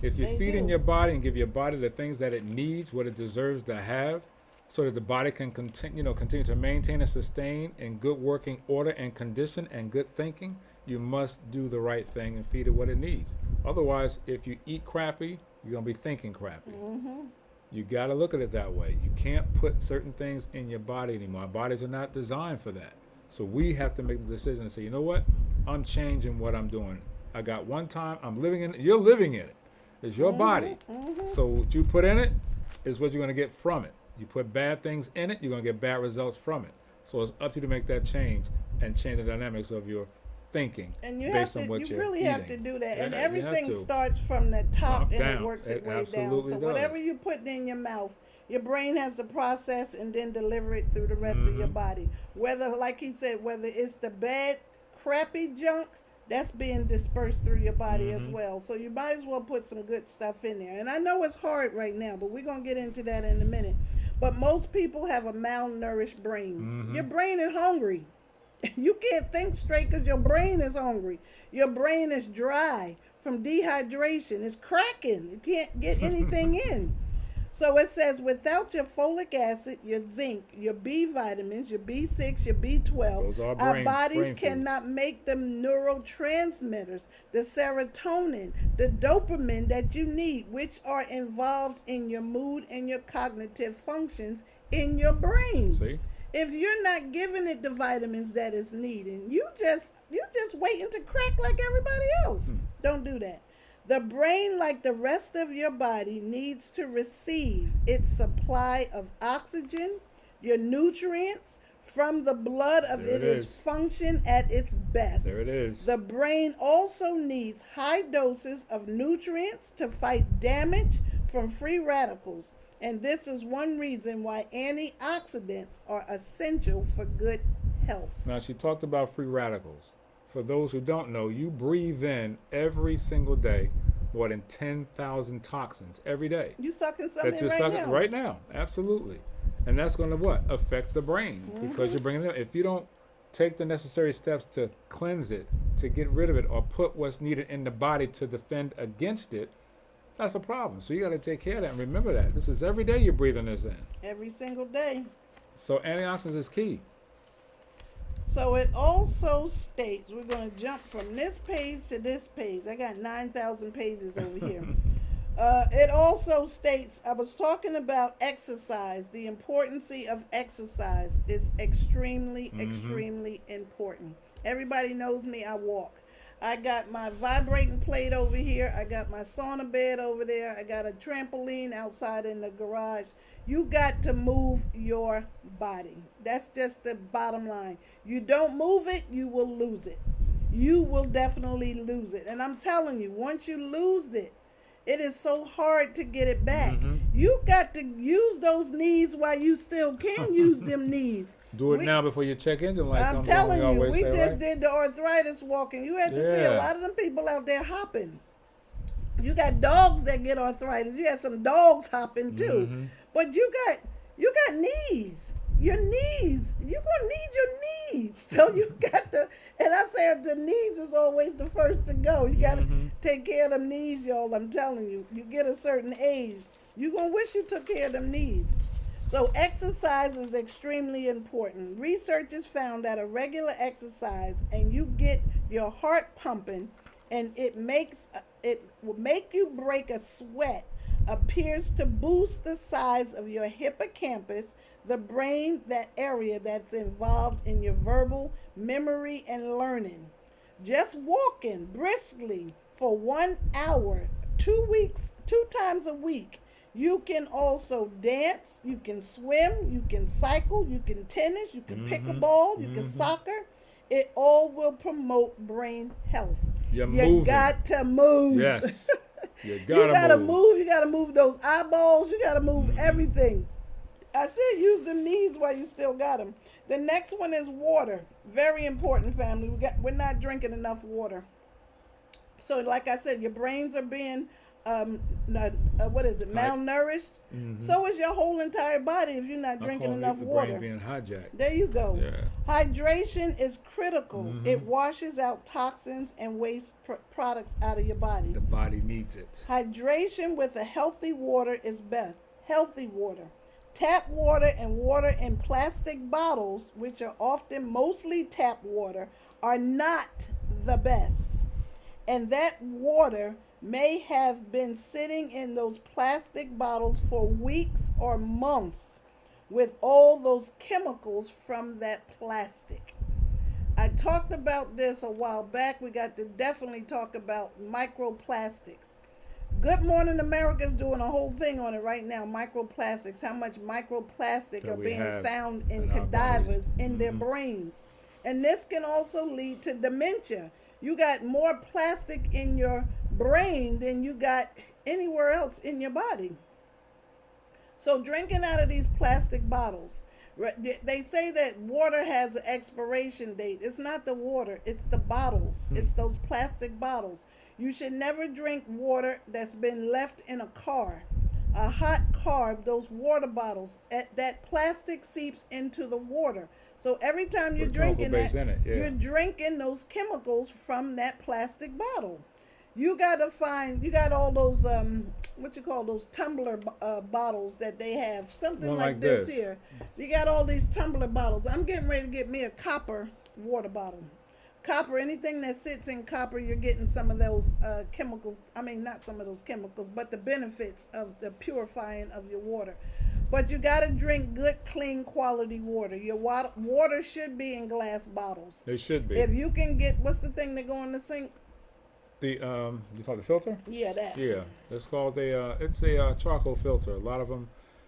If you're feeding your body and give your body the things that it needs, what it deserves to have, so that the body can continue to maintain and sustain in good working order and condition and good thinking, you must do the right thing and feed it what it needs. Otherwise, if you eat crappy, you're going to be thinking crappy. You got to look at it that way. You can't put certain things in your body anymore. Our bodies are not designed for that. So we have to make the decision and say, you know what? I'm changing what I'm doing. I got one time, I'm living in it. You're living in it. It's your body. So what you put in it is what you're going to get from it. You put bad things in it, you're going to get bad results from it. So it's up to you to make that change and change the dynamics of your thinking based on what you're really eating. Have to do that. Yeah, and everything starts from the top and it works its way down. So does. whatever you put in your mouth, your brain has to process and then deliver it through the rest of your body. Whether, like he said, whether it's the bad, crappy junk, that's being dispersed through your body as well. So you might as well put some good stuff in there. And I know it's hard right now, but we're going to get into that in a minute. But most people have a malnourished brain. Your brain is hungry. You can't think straight because your brain is hungry. Your brain is dry from dehydration. It's cracking. You can't get anything in. So it says without your folic acid, your zinc, your B vitamins, your B6, your B12, our bodies cannot make the neurotransmitters, the serotonin, the dopamine that you need, which are involved in your mood and your cognitive functions in your brain. See? If you're not giving it the vitamins that it's needing, you just waiting to crack like everybody else. Don't do that. The brain, like the rest of your body, needs to receive its supply of oxygen, your nutrients, from the blood of its function at its best. There it is. The brain also needs high doses of nutrients to fight damage from free radicals. And this is one reason why antioxidants are essential for good health. Now, she talked about free radicals. For those who don't know, you breathe in every single day more than 10,000 toxins every day. You sucking something now. Right now, absolutely. And that's going to what? Affect the brain because you're bringing it in. If you don't take the necessary steps to cleanse it, to get rid of it, or put what's needed in the body to defend against it, that's a problem. So you got to take care of that and remember that. This is every day you're breathing this in. Every single day. So antioxidants is key. So it also states, we're going to jump from this page to this page. I got 9,000 pages over here. It also states, I was talking about exercise. The importance of exercise is extremely, extremely important. Everybody knows me, I walk. I got my vibrating plate over here. I got my sauna bed over there. I got a trampoline outside in the garage. You got to move your body. That's just the bottom line. You don't move it, you will lose it. You will definitely lose it. And I'm telling you, once you lose it, It is so hard to get it back. Mm-hmm. You got to use those knees while you still can use them knees. Do it now before your check engine light I'm comes on. telling you, we say, just right? did the arthritis walking. You had to see a Yeah. lot of them people out there hopping. You got dogs that get arthritis. You had some dogs hopping too. Mm-hmm. But you got knees. Your knees. You're gonna need your knees. So you got to, and I say the knees is always the first to go. You gotta take care of them knees, y'all. I'm telling you. You get a certain age, you're gonna wish you took care of them knees. So exercise is extremely important. Research has found that a regular exercise and you get your heart pumping and it will make you break a sweat, appears to boost the size of your hippocampus, the brain, that area that's involved in your verbal, memory, and learning. Just walking briskly for 1 hour, 2 weeks, 2 times a week. You can also dance, you can swim, you can cycle, you can tennis, you can pick a ball, you can soccer. It all will promote brain health. You got to move. Yes. You gotta move. You gotta move those eyeballs. You gotta move everything. I said use the knees while you still got them. The next one is water. Very important, family. We're not drinking enough water. So, like I said, your brains are being malnourished. Mm-hmm. So is your whole entire body if you're not drinking enough water. Brain being hijacked. There you go. Yeah. Hydration is critical. It washes out toxins and waste products out of your body. The body needs it. Hydration with a healthy water is best. Healthy water. Tap water and water in plastic bottles, which are often mostly tap water, are not the best. And that water may have been sitting in those plastic bottles for weeks or months with all those chemicals from that plastic. I talked about this a while back. We got to definitely talk about microplastics. Good Morning America is doing a whole thing on it right now. Microplastics, how much microplastic that are being found in in our cadavers bodies. in their brains. And this can also lead to dementia. You got more plastic in your brain than you got anywhere else in your body. So drinking out of these plastic bottles, they say that water has an expiration date. It's not the water, it's the bottles. It's those plastic bottles. You should never drink water that's been left in a car. A hot car, those water bottles, that plastic seeps into the water. So every time you're drinking that, you're drinking those chemicals from that plastic bottle. You got all those, those tumbler bottles that they have. Something like this here. You got all these tumbler bottles. I'm getting ready to get me a copper water bottle. Copper, anything that sits in copper, you're getting some of those chemicals. I mean, not some of those chemicals, but the benefits of the purifying of your water. But you got to drink good, clean, quality water. Your water should be in glass bottles. They should be. If you can get, what's the thing that go in the sink? You call it the filter? Yeah, that. Yeah, it's called it's a charcoal filter. A lot of them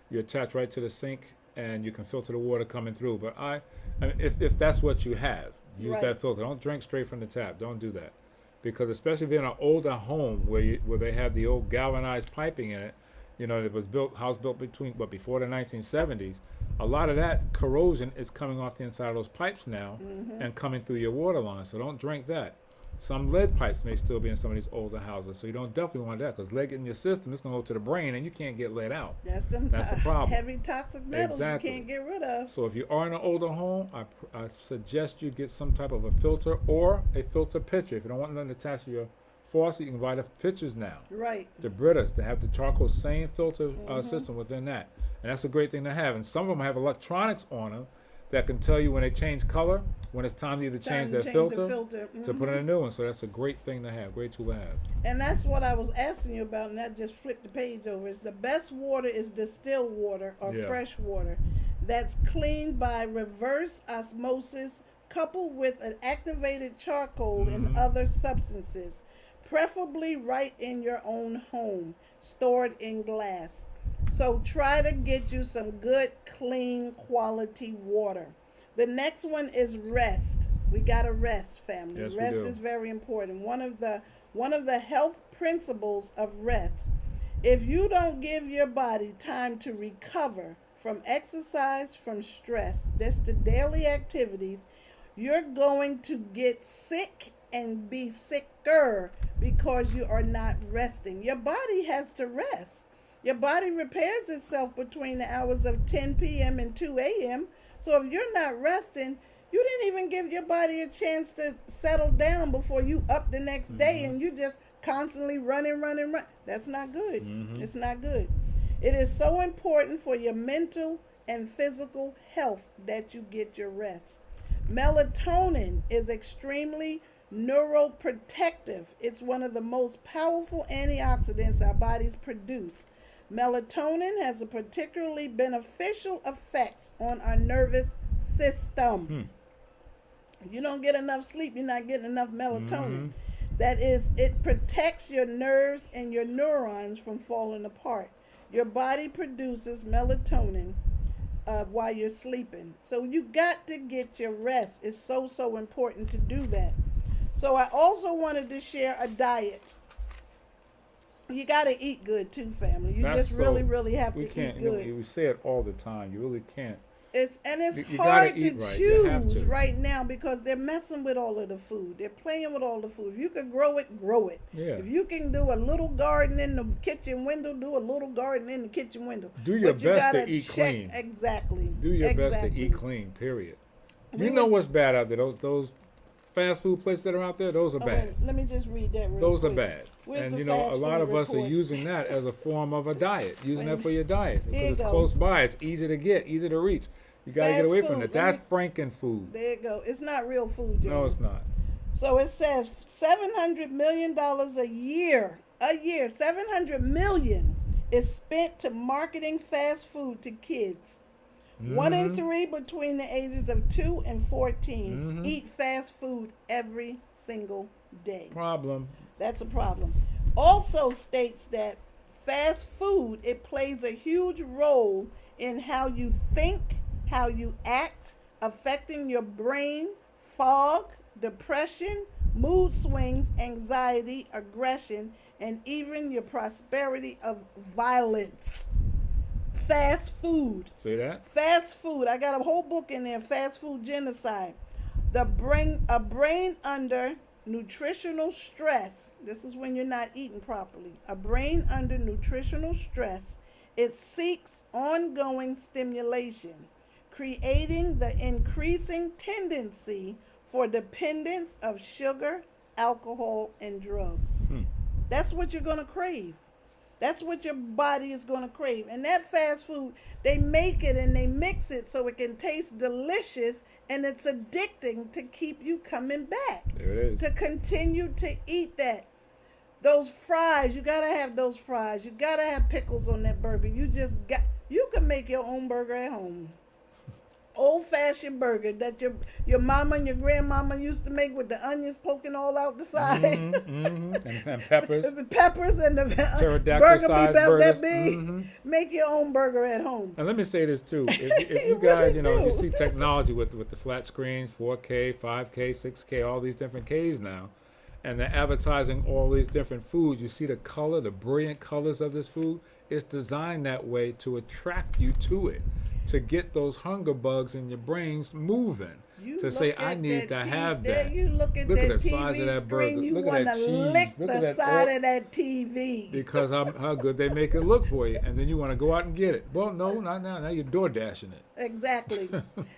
you attach right to the sink, and you can filter the water coming through. But I mean, if that's what you have, use that filter. Don't drink straight from the tap. Don't do that, because especially if you're in an older home where they have the old galvanized piping in it, it was house built before the 1970s. A lot of that corrosion is coming off the inside of those pipes now and coming through your water line. So don't drink that. Some lead pipes may still be in some of these older houses, so you don't definitely want that, because lead in your system, it's going to go to the brain, and you can't get lead out. That's the problem. Heavy toxic metals you can't get rid of. So if you are in an older home, I suggest you get some type of a filter or a filter pitcher. If you don't want nothing attached to your faucet, you can buy the pitchers now. Right. The Britas, they have the charcoal same filter system within that. And that's a great thing to have. And some of them have electronics on them that can tell you when they change color, when it's time to either change their filter to put in a new one. So that's a great thing to have, great tool to have. And that's what I was asking you about, and I just flipped the page over. It's the best water is distilled water or fresh water that's cleaned by reverse osmosis coupled with an activated charcoal and other substances, preferably right in your own home, stored in glass. So try to get you some good, clean, quality water. The next one is rest. We got to rest, family. Yes, rest we do. is very important. One of the one of the health principles of rest. If you don't give your body time to recover from exercise, from stress, just the daily activities, you're going to get sick and be sicker because you are not resting. Your body has to rest. Your body repairs itself between the hours of 10 p.m. and 2 a.m. So if you're not resting, you didn't even give your body a chance to settle down before you up the next day, and you just constantly running. That's not good. It's not good. It is so important for your mental and physical health that you get your rest. Melatonin is extremely neuroprotective. It's one of the most powerful antioxidants our bodies produce. Melatonin has a particularly beneficial effects on our nervous system. If you don't get enough sleep, you're not getting enough melatonin. That is, it protects your nerves and your neurons from falling apart. Your body produces melatonin while you're sleeping. So you got to get your rest. It's so important to do that. So I also wanted to share a diet. You got to eat good too, family. You That's just really have to can't, eat good. We say it all the time. You really can't. It's You hard gotta eat to right. You have choose to. right now because they're messing with all of the food. They're playing with all the food. If you could grow it, grow it. Yeah. If you can do a little garden in the kitchen window, do a little garden in the kitchen window. Do your But you best to gotta eat check. clean. Exactly. Do your best to Exactly. eat clean, period. We You know would- what's bad out there? Those fast food places that are out there, those are Oh, bad. wait, let me just read that real Those quick. are bad. Where's And the you know, a fast lot food of us are report? using that as a form of a diet, using Wait a that for your diet Here you because it's go. close by, it's easy to get, easy to reach. You got to get Fast away from food, it. let That's me- Franken food. There you go. It's not real food, Joe. No, it's not. So it says $700 million a year. $700 million is spent to marketing fast food to kids. 1 in 3 between the ages of 2 and 14 eat fast food every single day. Problem. That's a problem. Also states that fast food, it plays a huge role in how you think, how you act, affecting your brain, fog, depression, mood swings, anxiety, aggression, and even your prosperity of violence. Fast food. See that? Fast food. I got a whole book in there, Fast Food Genocide. A brain under nutritional stress. This is when you're not eating properly. A brain under nutritional stress. It seeks ongoing stimulation, creating the increasing tendency for dependence of sugar, alcohol, and drugs. That's what you're going to crave. That's what your body is going to crave. And that fast food, they make it and they mix it so it can taste delicious, and it's addicting to keep you coming back. There it is. To continue to eat that. Those fries, you got to have those fries. You got to have pickles on that burger. You can make your own burger at home. Old-fashioned burger that your mama and your grandmama used to make with the onions poking all out the side. And peppers. The peppers and the burger be Pterodactyl-sized about that burgers. big. Make your own burger at home. And let me say this too: if you You guys, really you do. see technology with the flat screen, 4K, 5K, 6K, all these different Ks now, and they're advertising all these different foods. You see the color, the brilliant colors of this food. It's designed that way to attract you to it, to get those hunger bugs in your brains moving. You To say, look I at need that to TV have there, that. You look at Look at that the TV size of that screen, burger. you Look at want that to cheese. lick Look the at that side oil. of that TV. Because how good they make it look for you, and then you want to go out and get it. Well, no, not now. Now you're door dashing it. Exactly.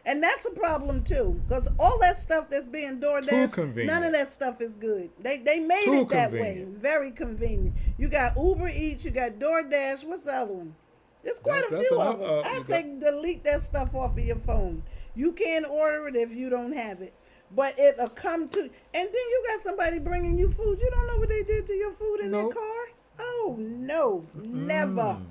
And that's a problem too, because all that stuff that's being DoorDash, convenient. none of that stuff is good. They made Too it that way. convenient. Very convenient. You got Uber Eats, you got DoorDash. What's the other one? There's quite a That's few enough. of them. I You say delete that stuff off of your phone. You can't order it if you don't have it. But it'll come to, and then you got somebody bringing you food. You don't know what they did to your food in Nope. their car? Oh, no. Never.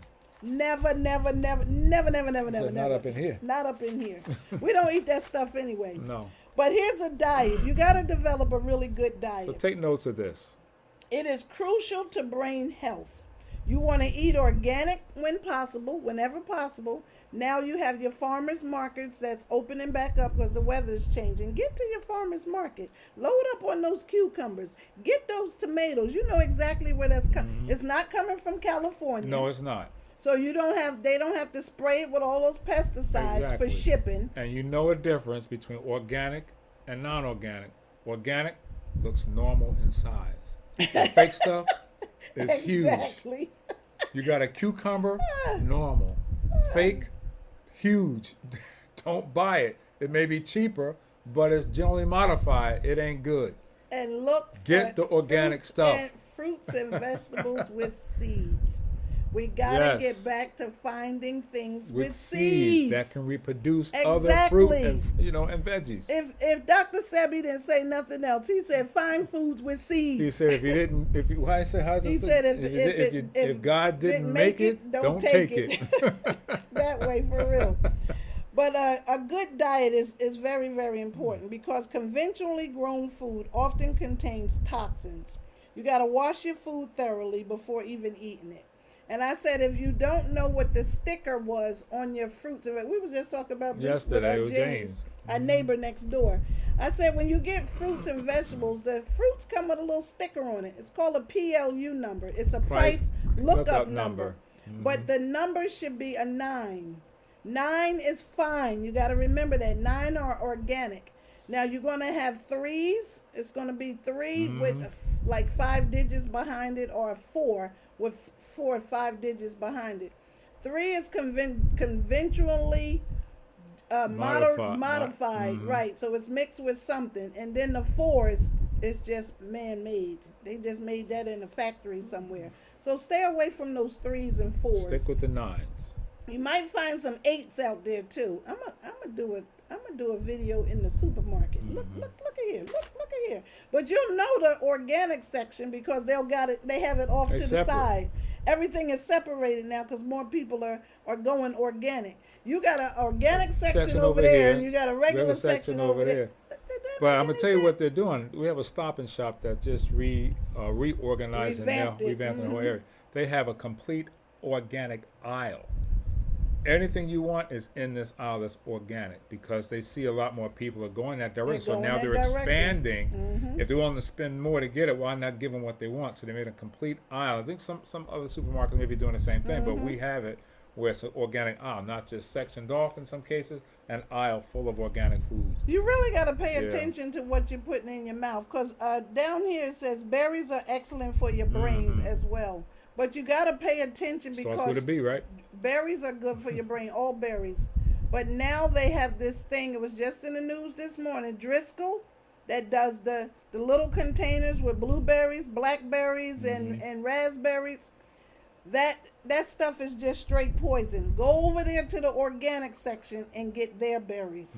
Never, never, never, never, never, never, never, Not never. up in here. Not up in here. We don't eat that stuff anyway. No. But here's a diet. You got to develop a really good diet. So take notes of this. It is crucial to brain health. You want to eat organic when possible, whenever possible. Now you have your farmers markets that's opening back up because the weather's changing. Get to your farmers market. Load up on those cucumbers. Get those tomatoes. You know exactly where that's coming. Mm-hmm. It's not coming from California. No, it's not. So they don't have to spray it with all those pesticides for shipping. And you know a difference between organic and non-organic. Organic looks normal in size. The fake stuff is Exactly. huge. You got a cucumber, normal. Fake, huge. Don't buy it. It may be cheaper, but it's generally modified. It ain't good. And look Get the organic stuff. Fruits and vegetables with seeds. We gotta get back to finding things with seeds that can reproduce exactly. other fruit and and veggies. If Dr. Sebi didn't say nothing else, he said find foods with seeds. He said if God didn't make it, don't take it. That way, for real. But a good diet is very, very important because conventionally grown food often contains toxins. You got to wash your food thoroughly before even eating it. And I said, if you don't know what the sticker was on your fruits, we was just talking about this yesterday with James, our neighbor next door. I said, when you get fruits and vegetables, the fruits come with a little sticker on it. It's called a PLU number. It's a price lookup number. Mm-hmm. But the number should be a 9. 9 is fine. You got to remember that 9 are organic. Now you're going to have 3s. It's going to be 3 with like 5 digits behind it, or 4 with 4 or 5 digits behind it. 3 is conventionally modified, right? So it's mixed with something. And then the 4 is just man-made. They just made that in a factory somewhere. So stay away from those 3s and 4s. Stick with the 9s. You might find some 8s out there too. I'm gonna do a video in the supermarket. Look at here. Look at here. But you'll know the organic section because they have it off to the side. Everything is separated now because more people are going organic. You got an organic section over there, and you got a regular section over there. But I'm gonna tell you what they're doing. We have a Stop and Shop that just reorganized and now revamped the whole area. They have a complete organic aisle. Anything you want is in this aisle that's organic because they see a lot more people are going that direction. So now they're expanding. If they want to spend more to get it, why not give them what they want? So they made a complete aisle. I think some other supermarkets may be doing the same thing, but we have it where it's an organic aisle, not just sectioned off in some cases, an aisle full of organic foods. You really got to pay attention to what you're putting in your mouth because down here it says berries are excellent for your brains as well. But you got to pay attention because starts with a B, right? Berries are good for your brain, all berries. But now they have this thing, it was just in the news this morning, Driscoll, that does the little containers with blueberries, blackberries, and raspberries. That stuff is just straight poison. Go over there to the organic section and get their berries.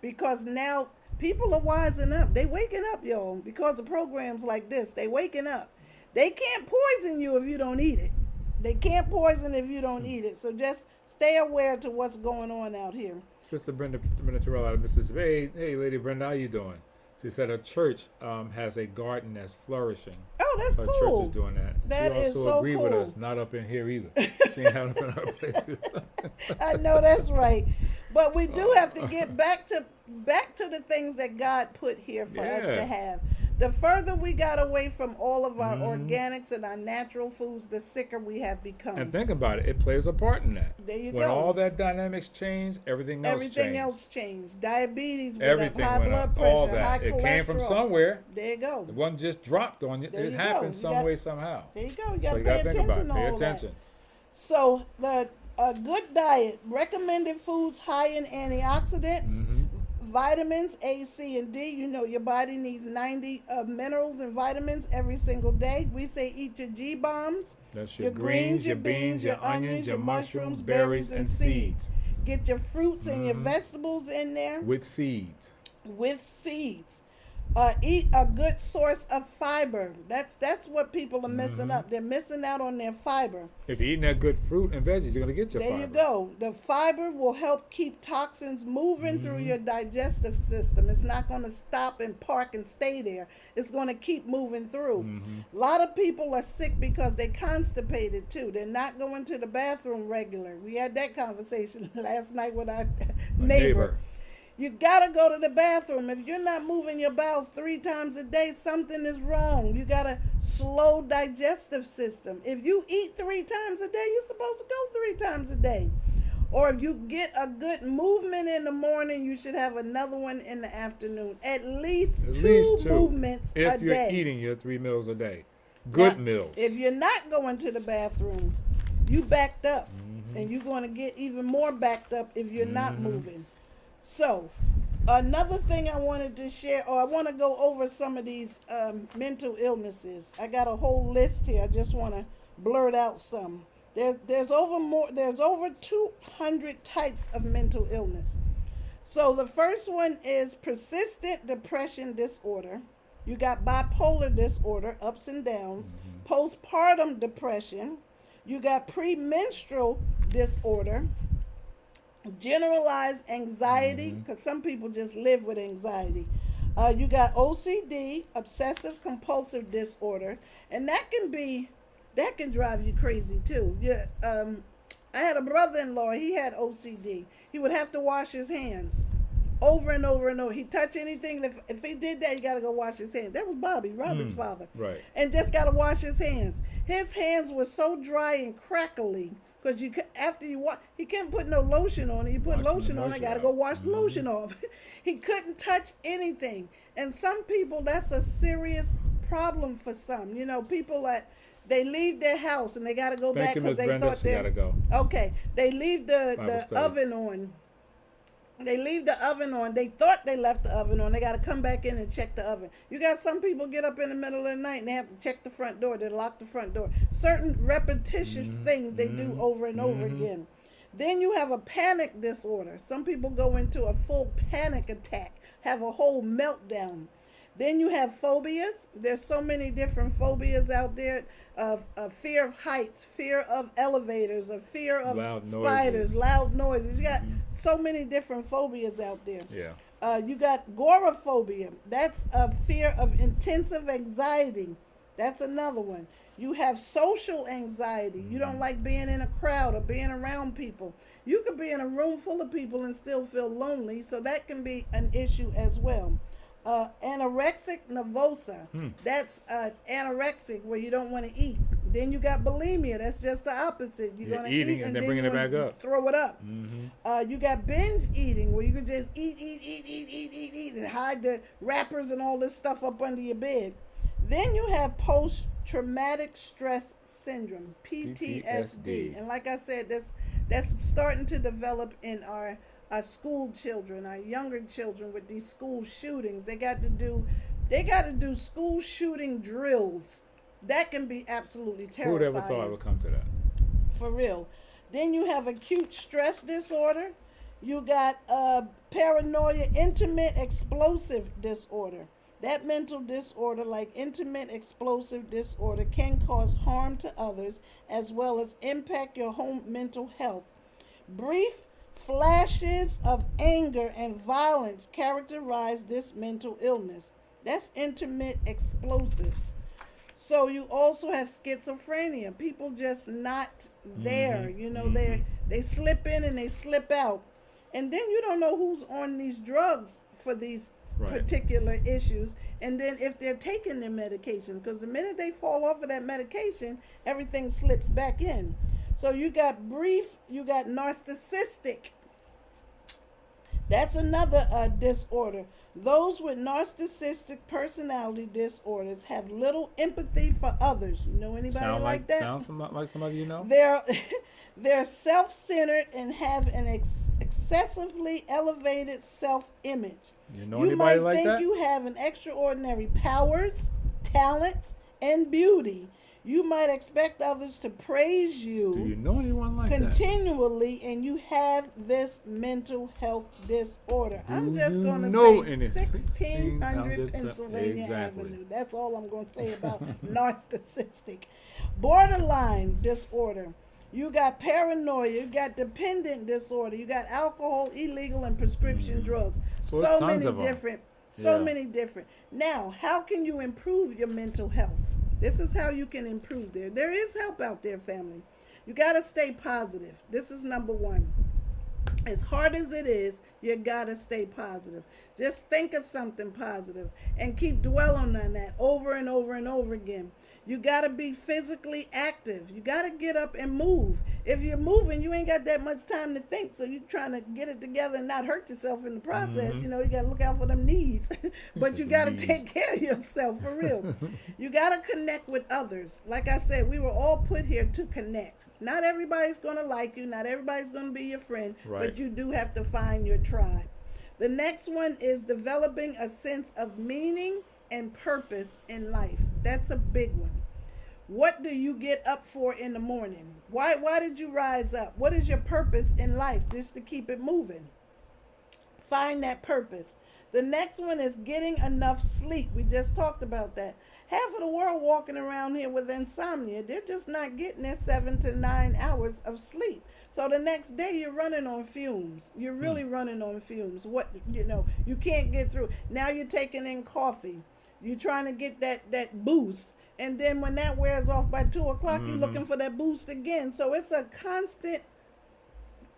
Because now people are wising up. They waking up, y'all, because of programs like this. They waking up. They can't poison you if you don't eat it. They can't poison if you don't eat it. So just stay aware to what's going on out here. Sister Brenda Terrell out of Mississippi. Hey, Lady Brenda, how you doing? She said her church has a garden that's flourishing. Oh, that's cool. Her church is doing that. That she is also so agree cool. with us. Not up in here either. She ain't having it in her places. I know that's right. But we do have to get back to the things that God put here for us to have. The further we got away from all of our organics and our natural foods, the sicker we have become. And think about it. It plays a part in that. There you go. When all that dynamics change, everything else changed. Diabetes went everything up, high went blood up, pressure, all that. high It cholesterol. came from somewhere. There you go. It wasn't just dropped on you. There It you happened go. some way, somehow. There you go. You got So to you pay got to think attention about to it. all Pay that. attention. So a good diet, recommended foods high in antioxidants, vitamins A, C, and D. You know your body needs 90 minerals and vitamins every single day. We say eat your G-bombs. That's your greens, your beans, your onions, your mushrooms, berries, and seeds. Get your fruits and your vegetables in there. With seeds. With seeds. Eat a good source of fiber. That's what people are missing Mm-hmm. up. They're missing out on their fiber. If you're eating that good fruit and veggies, you're gonna get your There fiber. you go. The fiber will help keep toxins moving through Mm-hmm. your digestive system. It's not going to stop and park and stay there. It's going to keep moving through. Mm-hmm. A lot of people are sick because they constipated too. They're not going to the bathroom regular. We had that conversation last night with our neighbor. You gotta go to the bathroom. If you're not moving your bowels 3 times a day, something is wrong. You got a slow digestive system. If you eat 3 times a day, you're supposed to go 3 times a day. Or if you get a good movement in the morning, you should have another one in the afternoon. At least two movements a day. If you're eating your 3 meals a day. Good meals. If you're not going to the bathroom, you backed up. Mm-hmm. And you're going to get even more backed up if you're not moving. So, another thing I wanted to share, or I want to go over some of these mental illnesses. I got a whole list here. I just want to blurt out some. There's over 200 types of mental illness. So the first one is persistent depression disorder. You got bipolar disorder, ups and downs. Postpartum depression. You got premenstrual disorder. Generalized anxiety, because some people just live with anxiety. You got OCD, obsessive compulsive disorder, and that can drive you crazy too. Yeah, I had a brother-in-law. He had OCD. He would have to wash his hands over and over and over. He'd touch anything. If he did that, you got to go wash his hands. That was Bobby, Robert's father. Right. And just got to wash his hands. His hands were so dry and crackly. Because after you wash, he couldn't put no lotion on it. You put lotion on it, got to go wash the lotion off. He couldn't touch anything. And some people, that's a serious problem for some. You know, people that they leave their house and they got to go back because they thought they got to go. Okay, they leave the oven on. They leave the oven on. They thought they left the oven on. They got to come back in and check the oven. You got some people get up in the middle of the night and they have to check the front door. They lock the front door. Certain repetitious things they do over and over again. Then you have a panic disorder. Some people go into a full panic attack, have a whole meltdown. Then you have phobias. There's so many different phobias out there. Fear of heights, fear of elevators, a fear of loud spiders, noises. loud noises. You got so many different phobias out there. Yeah. You got agoraphobia. That's a fear of intensive anxiety. That's another one. You have social anxiety. You don't like being in a crowd or being around people. You could be in a room full of people and still feel lonely, so that can be an issue as well. Anorexic nervosa. That's anorexic, where you don't want to eat. Then you got bulimia. That's just the opposite. You're going to eat and then bringing it back up. Throw it up. You got binge eating, where you can just eat, and hide the wrappers and all this stuff up under your bed. Then you have post-traumatic stress syndrome, PTSD. And like I said, that's starting to develop in our school children, our younger children, with these school shootings. They got to do school shooting drills. That can be absolutely terrifying. Who would ever thought it would come to that? For real. Then you have acute stress disorder. You got paranoia, intimate explosive disorder. That mental disorder, like intimate explosive disorder, can cause harm to others as well as impact your home mental health. Brief flashes of anger and violence characterize this mental illness. That's intimate explosives. So you also have schizophrenia. People just not there. You know, they slip in and they slip out. And then you don't know who's on these drugs for these particular issues. And then if they're taking their medication, because the minute they fall off of that medication, everything slips back in. So you got narcissistic. That's another disorder. Those with narcissistic personality disorders have little empathy for others. You know anybody like that? Sounds like somebody you know? They're self-centered and have an excessively elevated self-image. You know anybody like that? You might think you have an extraordinary powers, talents, and beauty. You might expect others to praise Do you know anyone like that? continually, and you have this mental health disorder. I'm just going to know say any- 1600 Pennsylvania Exactly. Avenue. That's all I'm going to say about narcissistic. Borderline disorder. You got paranoia, you got dependent disorder, you got alcohol, illegal and prescription drugs. So So tons many of 'em. different, Yeah. many different. Now, how can you improve your mental health? This is how you can improve there. There is help out there, family. You got to stay positive. This is number one. As hard as it is, you got to stay positive. Just think of something positive and keep dwelling on that over and over and over again. You got to be physically active. You got to get up and move. If you're moving, you ain't got that much time to think. So you're trying to get it together and not hurt yourself in the process. You know, you got to look out for them knees. But you got to take care of yourself for real. You got to connect with others. Like I said, we were all put here to connect. Not everybody's going to like you. Not everybody's going to be your friend. Right. But you do have to find your tribe. The next one is developing a sense of meaning and purpose in life. That's a big one. What do you get up for in the morning? Why did you rise up? What is your purpose in life? Just to keep it moving. Find that purpose. The next one is getting enough sleep. We just talked about that. Half of the world walking around here with insomnia. They're just not getting their 7 to 9 hours of sleep. So the next day you're running on fumes. You're really running on fumes. You can't get through. Now you're taking in coffee. You're trying to get that boost. And then when that wears off by 2 o'clock, you're looking for that boost again. So it's a constant,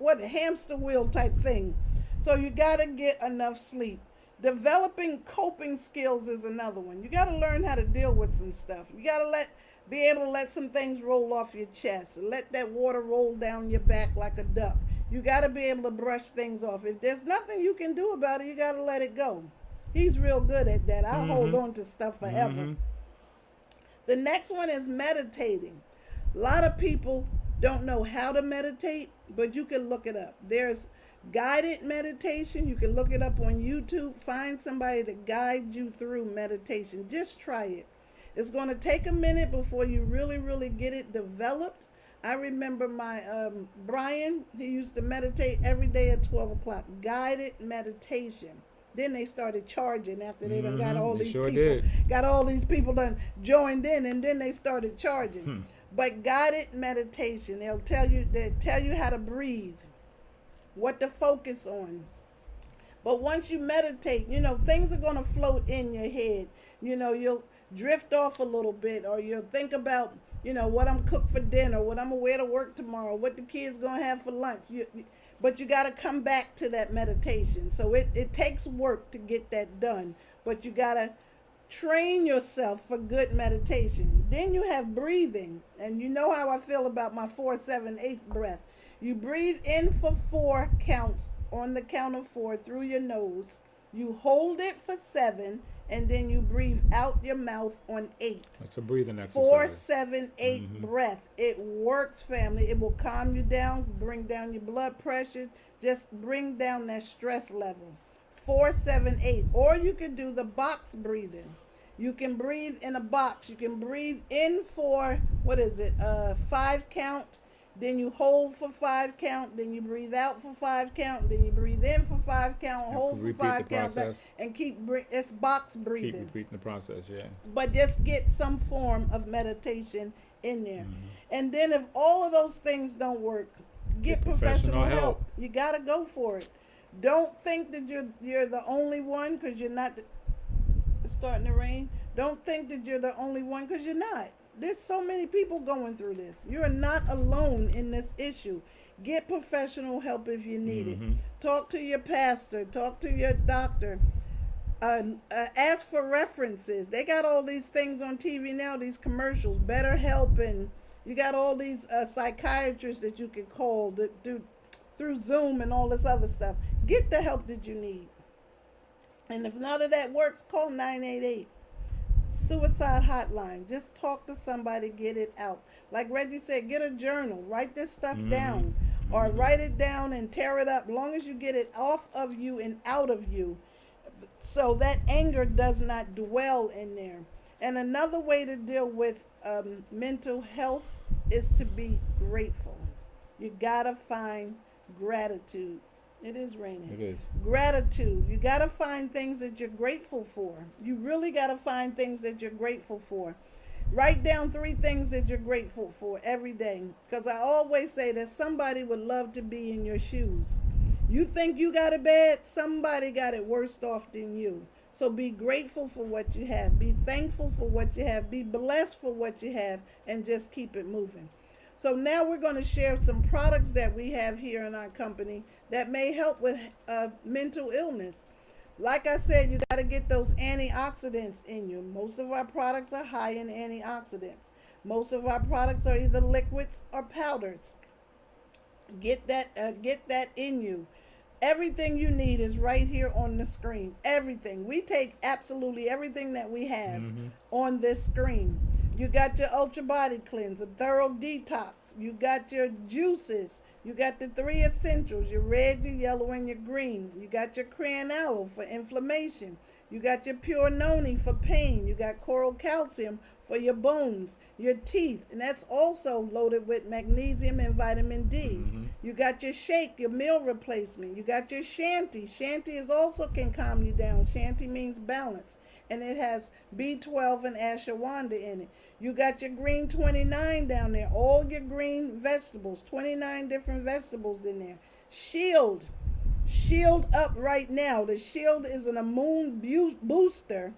hamster wheel type thing. So you got to get enough sleep. Developing coping skills is another one. You got to learn how to deal with some stuff. You got to be able to let some things roll off your chest. Let that water roll down your back like a duck. You got to be able to brush things off. If there's nothing you can do about it, you got to let it go. He's real good at that. I'll hold on to stuff forever. The next one is meditating. A lot of people don't know how to meditate, but you can look it up. There's guided meditation. You can look it up on YouTube. Find somebody to guide you through meditation. Just try it. It's going to take a minute before you really, really get it developed. I remember my Brian, he used to meditate every day at 12 o'clock. Guided meditation. Then they started charging after they done got all these people. Got all these people done joined in, and then they started charging. But guided meditation, they'll tell you how to breathe, what to focus on. But once you meditate, things are going to float in your head. You'll drift off a little bit, or you'll think about, what I'm cook for dinner, what I'm going to wear to work tomorrow, what the kids going to have for lunch. But you got to come back to that meditation. So it takes work to get that done. But you got to train yourself for good meditation. Then you have breathing. And you know how I feel about my 4-7-8 breath. You breathe in for 4 counts on the count of 4 through your nose. You hold it for 7. And then you breathe out your mouth on 8. That's a breathing exercise. 4, 7, 8 breath. It works, family. It will calm you down, bring down your blood pressure, just bring down that stress level. 4, 7, 8. Or you can do the box breathing. You can breathe in a box. You can breathe in for, 5 count. Then you hold for 5 count, then you breathe out for 5 count, then you breathe in for 5 count, hold for 5 count, and it's box breathing. Keep repeating the process, yeah. But just get some form of meditation in there. And then if all of those things don't work, get professional help. You got to go for it. Don't think that you're the only one, because you're not. It's starting to rain. Don't think that you're the only one, because you're not. There's so many people going through this. You're not alone in this issue. Get professional help if you need it. Talk to your pastor. Talk to your doctor. Ask for references. They got all these things on TV now, these commercials, BetterHelp, and you got all these psychiatrists that you can call through Zoom and all this other stuff. Get the help that you need. And if none of that works, call 988. Suicide hotline. Just talk to somebody, get it out. Like Reggie said, get a journal, write this stuff down, or write it down and tear it up. As long as you get it off of you and out of you, so that anger does not dwell in there. And another way to deal with mental health is to be grateful. You gotta find gratitude. It is raining. It is. Gratitude. You gotta find things that you're grateful for. You really gotta find things that you're grateful for. Write down 3 things that you're grateful for every day. Because I always say that somebody would love to be in your shoes. You think you got it bad, somebody got it worse off than you. So be grateful for what you have. Be thankful for what you have. Be blessed for what you have. And just keep it moving. So now we're going to share some products that we have here in our company that may help with mental illness. Like I said, you got to get those antioxidants in you. Most of our products are high in antioxidants. Most of our products are either liquids or powders. Get that in you. Everything you need is right here on the screen. Everything. We take absolutely everything that we have on this screen. You got your Ultra Body Cleanse, a thorough detox. You got your juices. You got the 3 essentials, your red, your yellow, and your green. You got your cran aloe for inflammation. You got your pure noni for pain. You got coral calcium for your bones, your teeth, and that's also loaded with magnesium and vitamin D. You got your shake, your meal replacement. You got your shanty. Shanty is also can calm you down. Shanty means balance, and it has B12 and ashwagandha in it. You got your green 29 down there, all your green vegetables, 29 different vegetables in there. Shield up right now. The shield is an immune booster,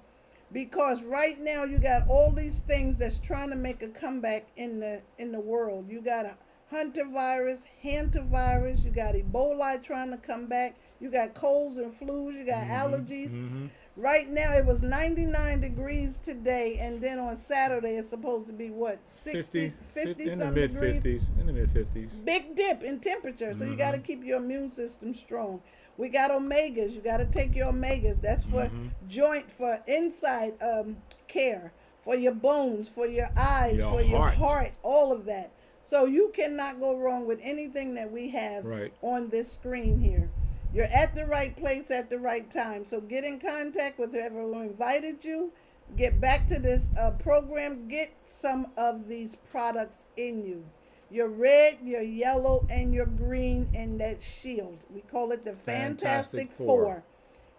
because right now you got all these things that's trying to make a comeback in the world. You got a hantavirus, you got Ebola trying to come back, you got colds and flus, you got allergies. Right now it was 99 degrees today, and then on Saturday it's supposed to be what, 50 in the some mid degrees? 50s. In the mid 50s. Big dip in temperature, so you got to keep your immune system strong. We got omegas. You got to take your omegas. That's for joint, for inside care, for your bones, for your eyes, for your heart, all of that. So you cannot go wrong with anything that we have on this screen here. You're at the right place at the right time. So get in contact with whoever invited you. Get back to this program. Get some of these products in you. Your red, your yellow, and your green, and that shield. We call it the Fantastic Four.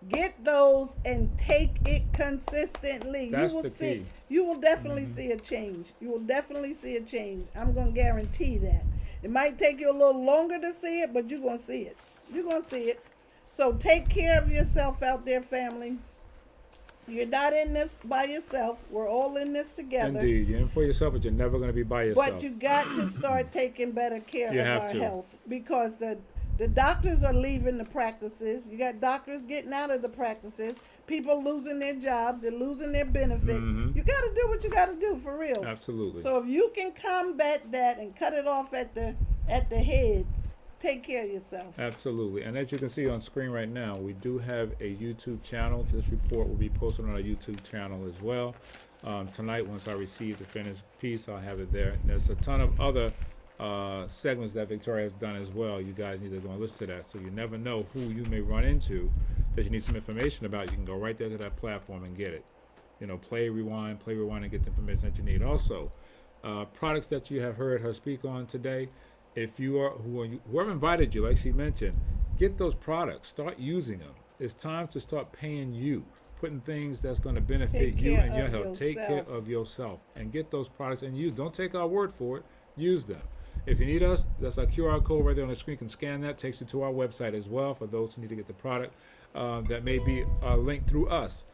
Get those and take it consistently. That's the key. You will definitely see a change. You will definitely see a change. I'm going to guarantee that. It might take you a little longer to see it, but you're going to see it. You're going to see it. So take care of yourself out there, family. You're not in this by yourself. We're all in this together. Indeed. You're in for yourself, but you're never going to be by yourself. But you got to start taking better care of our health, because the doctors are leaving the practices. You got doctors getting out of the practices. People losing their jobs. They're losing their benefits. You got to do what you got to do, for real. Absolutely. So if you can combat that and cut it off at the head, take care of yourself. Absolutely. And as you can see on screen right now, we do have a YouTube channel. This report will be posted on our YouTube channel as well. Tonight, once I receive the finished piece, I'll have it there. And there's a ton of other segments that Victoria has done as well. You guys need to go and listen to that. So you never know who you may run into that you need some information about. You can go right there to that platform and get it. You know, play, rewind, and get the information that you need. Also, products that you have heard her speak on today. If you are whoever invited you, like she mentioned, get those products. Start using them. It's time to start paying you, putting things that's going to benefit you and your health. Take care of yourself and get those products and use. Don't take our word for it. Use them. If you need us, that's our QR code right there on the screen. You can scan that. Takes you to our website as well for those who need to get the product. That may be linked through us.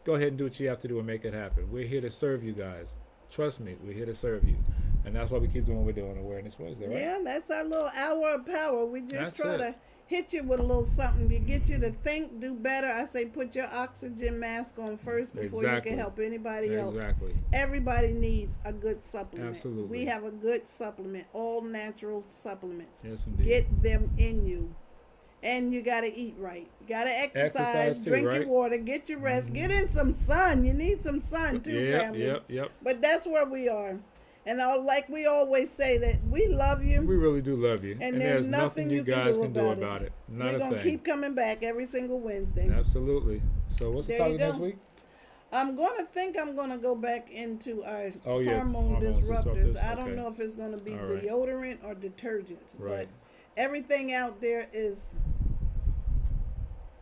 Go ahead and do what you have to do and make it happen. We're here to serve you guys. Trust me, we're here to serve you. And that's why we keep doing what we're doing, Awareness Wednesday, right? Yeah, that's our little hour of power. We just try to hit you with a little something to get you to think, do better. I say put your oxygen mask on first before you can help anybody else. Exactly. Everybody needs a good supplement. Absolutely. We have a good supplement, all natural supplements. Yes, indeed. Get them in you. And you got to eat right. You got to exercise, too, drink right? your water, get your rest, get in some sun. You need some sun too, family. Yep. But that's where we are. And like we always say, that we love you. We really do love you. And there's nothing you guys can do about it. Not We're a going to thing. keep coming back every single Wednesday. Absolutely. So what's the topic next week? I'm gonna go back into our Oh, yeah, hormone hormone disruptors. disruptors, I don't okay. know if it's gonna be All right. deodorant or detergents, but Right. everything out there is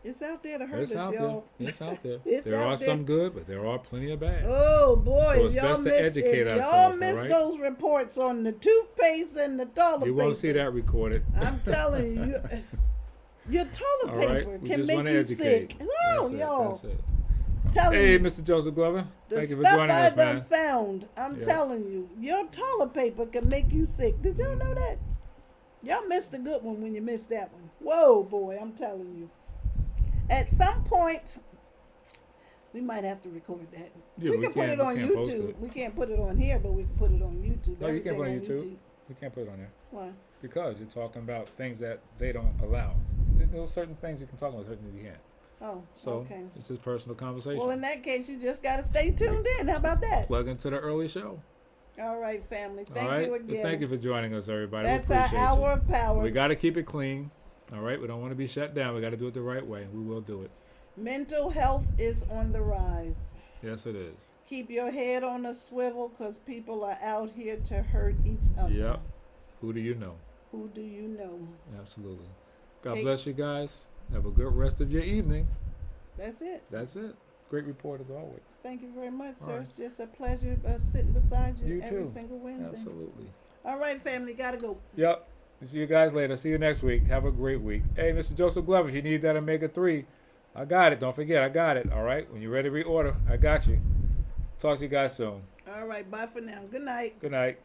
it's out there to hurt It's us, out there. y'all. It's out there. It's There out are there. some good, but there are plenty of bad. Oh boy, So it's if y'all best to miss educate if y'all ourselves, miss all right? those reports on the toothpaste and the toilet You paper, won't see that recorded. I'm telling you, your toilet All paper right. We can just make want to you educate. sick. Oh, That's it. y'all. That's it. Telling Hey, you, Mr. Joseph Glover. the Thank you for stuff joining I us, done man. found, I'm Yeah. telling you, your toilet paper can make you sick. Did y'all know that? Y'all missed a good one when you missed that one. Whoa, boy, I'm telling you. At some point, we might have to record that. Yeah, we can put it on we can't post YouTube. it. We can't put it on here, but we can put it on YouTube. No, you can't Everything put it on YouTube. You can't put it on there. Why? Because you're talking about things that they don't allow. There's certain things you can talk about, certain things you can't. Oh, So okay. it's just personal conversation. Well, in that case, you just got to stay tuned in. How about that? Plug into the early show. All right, family. All Thank right. you Well, again. thank you for joining us, everybody. That's we our appreciate hour you. of power. We got to keep it clean. All right. We don't want to be shut down. We got to do it the right way. We will do it. Mental health is on the rise. Yes, it is. Keep your head on a swivel because people are out here to hurt each other. Yep. Who do you know? Who do you know? Absolutely. God Take- bless you guys. Have a good rest of your evening. That's it. That's it. Great report as always. Thank you very much, All sir. right. It's just a pleasure sitting beside you, You every too. single Wednesday. Absolutely. All right, family. Got to go. Yep. See you guys later. See you next week. Have a great week. Hey, Mr. Joseph Glover, if you need that omega-3, I got it. Don't forget, I got it. All right. When you're ready to reorder, I got you. Talk to you guys soon. All right. Bye for now. Good night. Good night.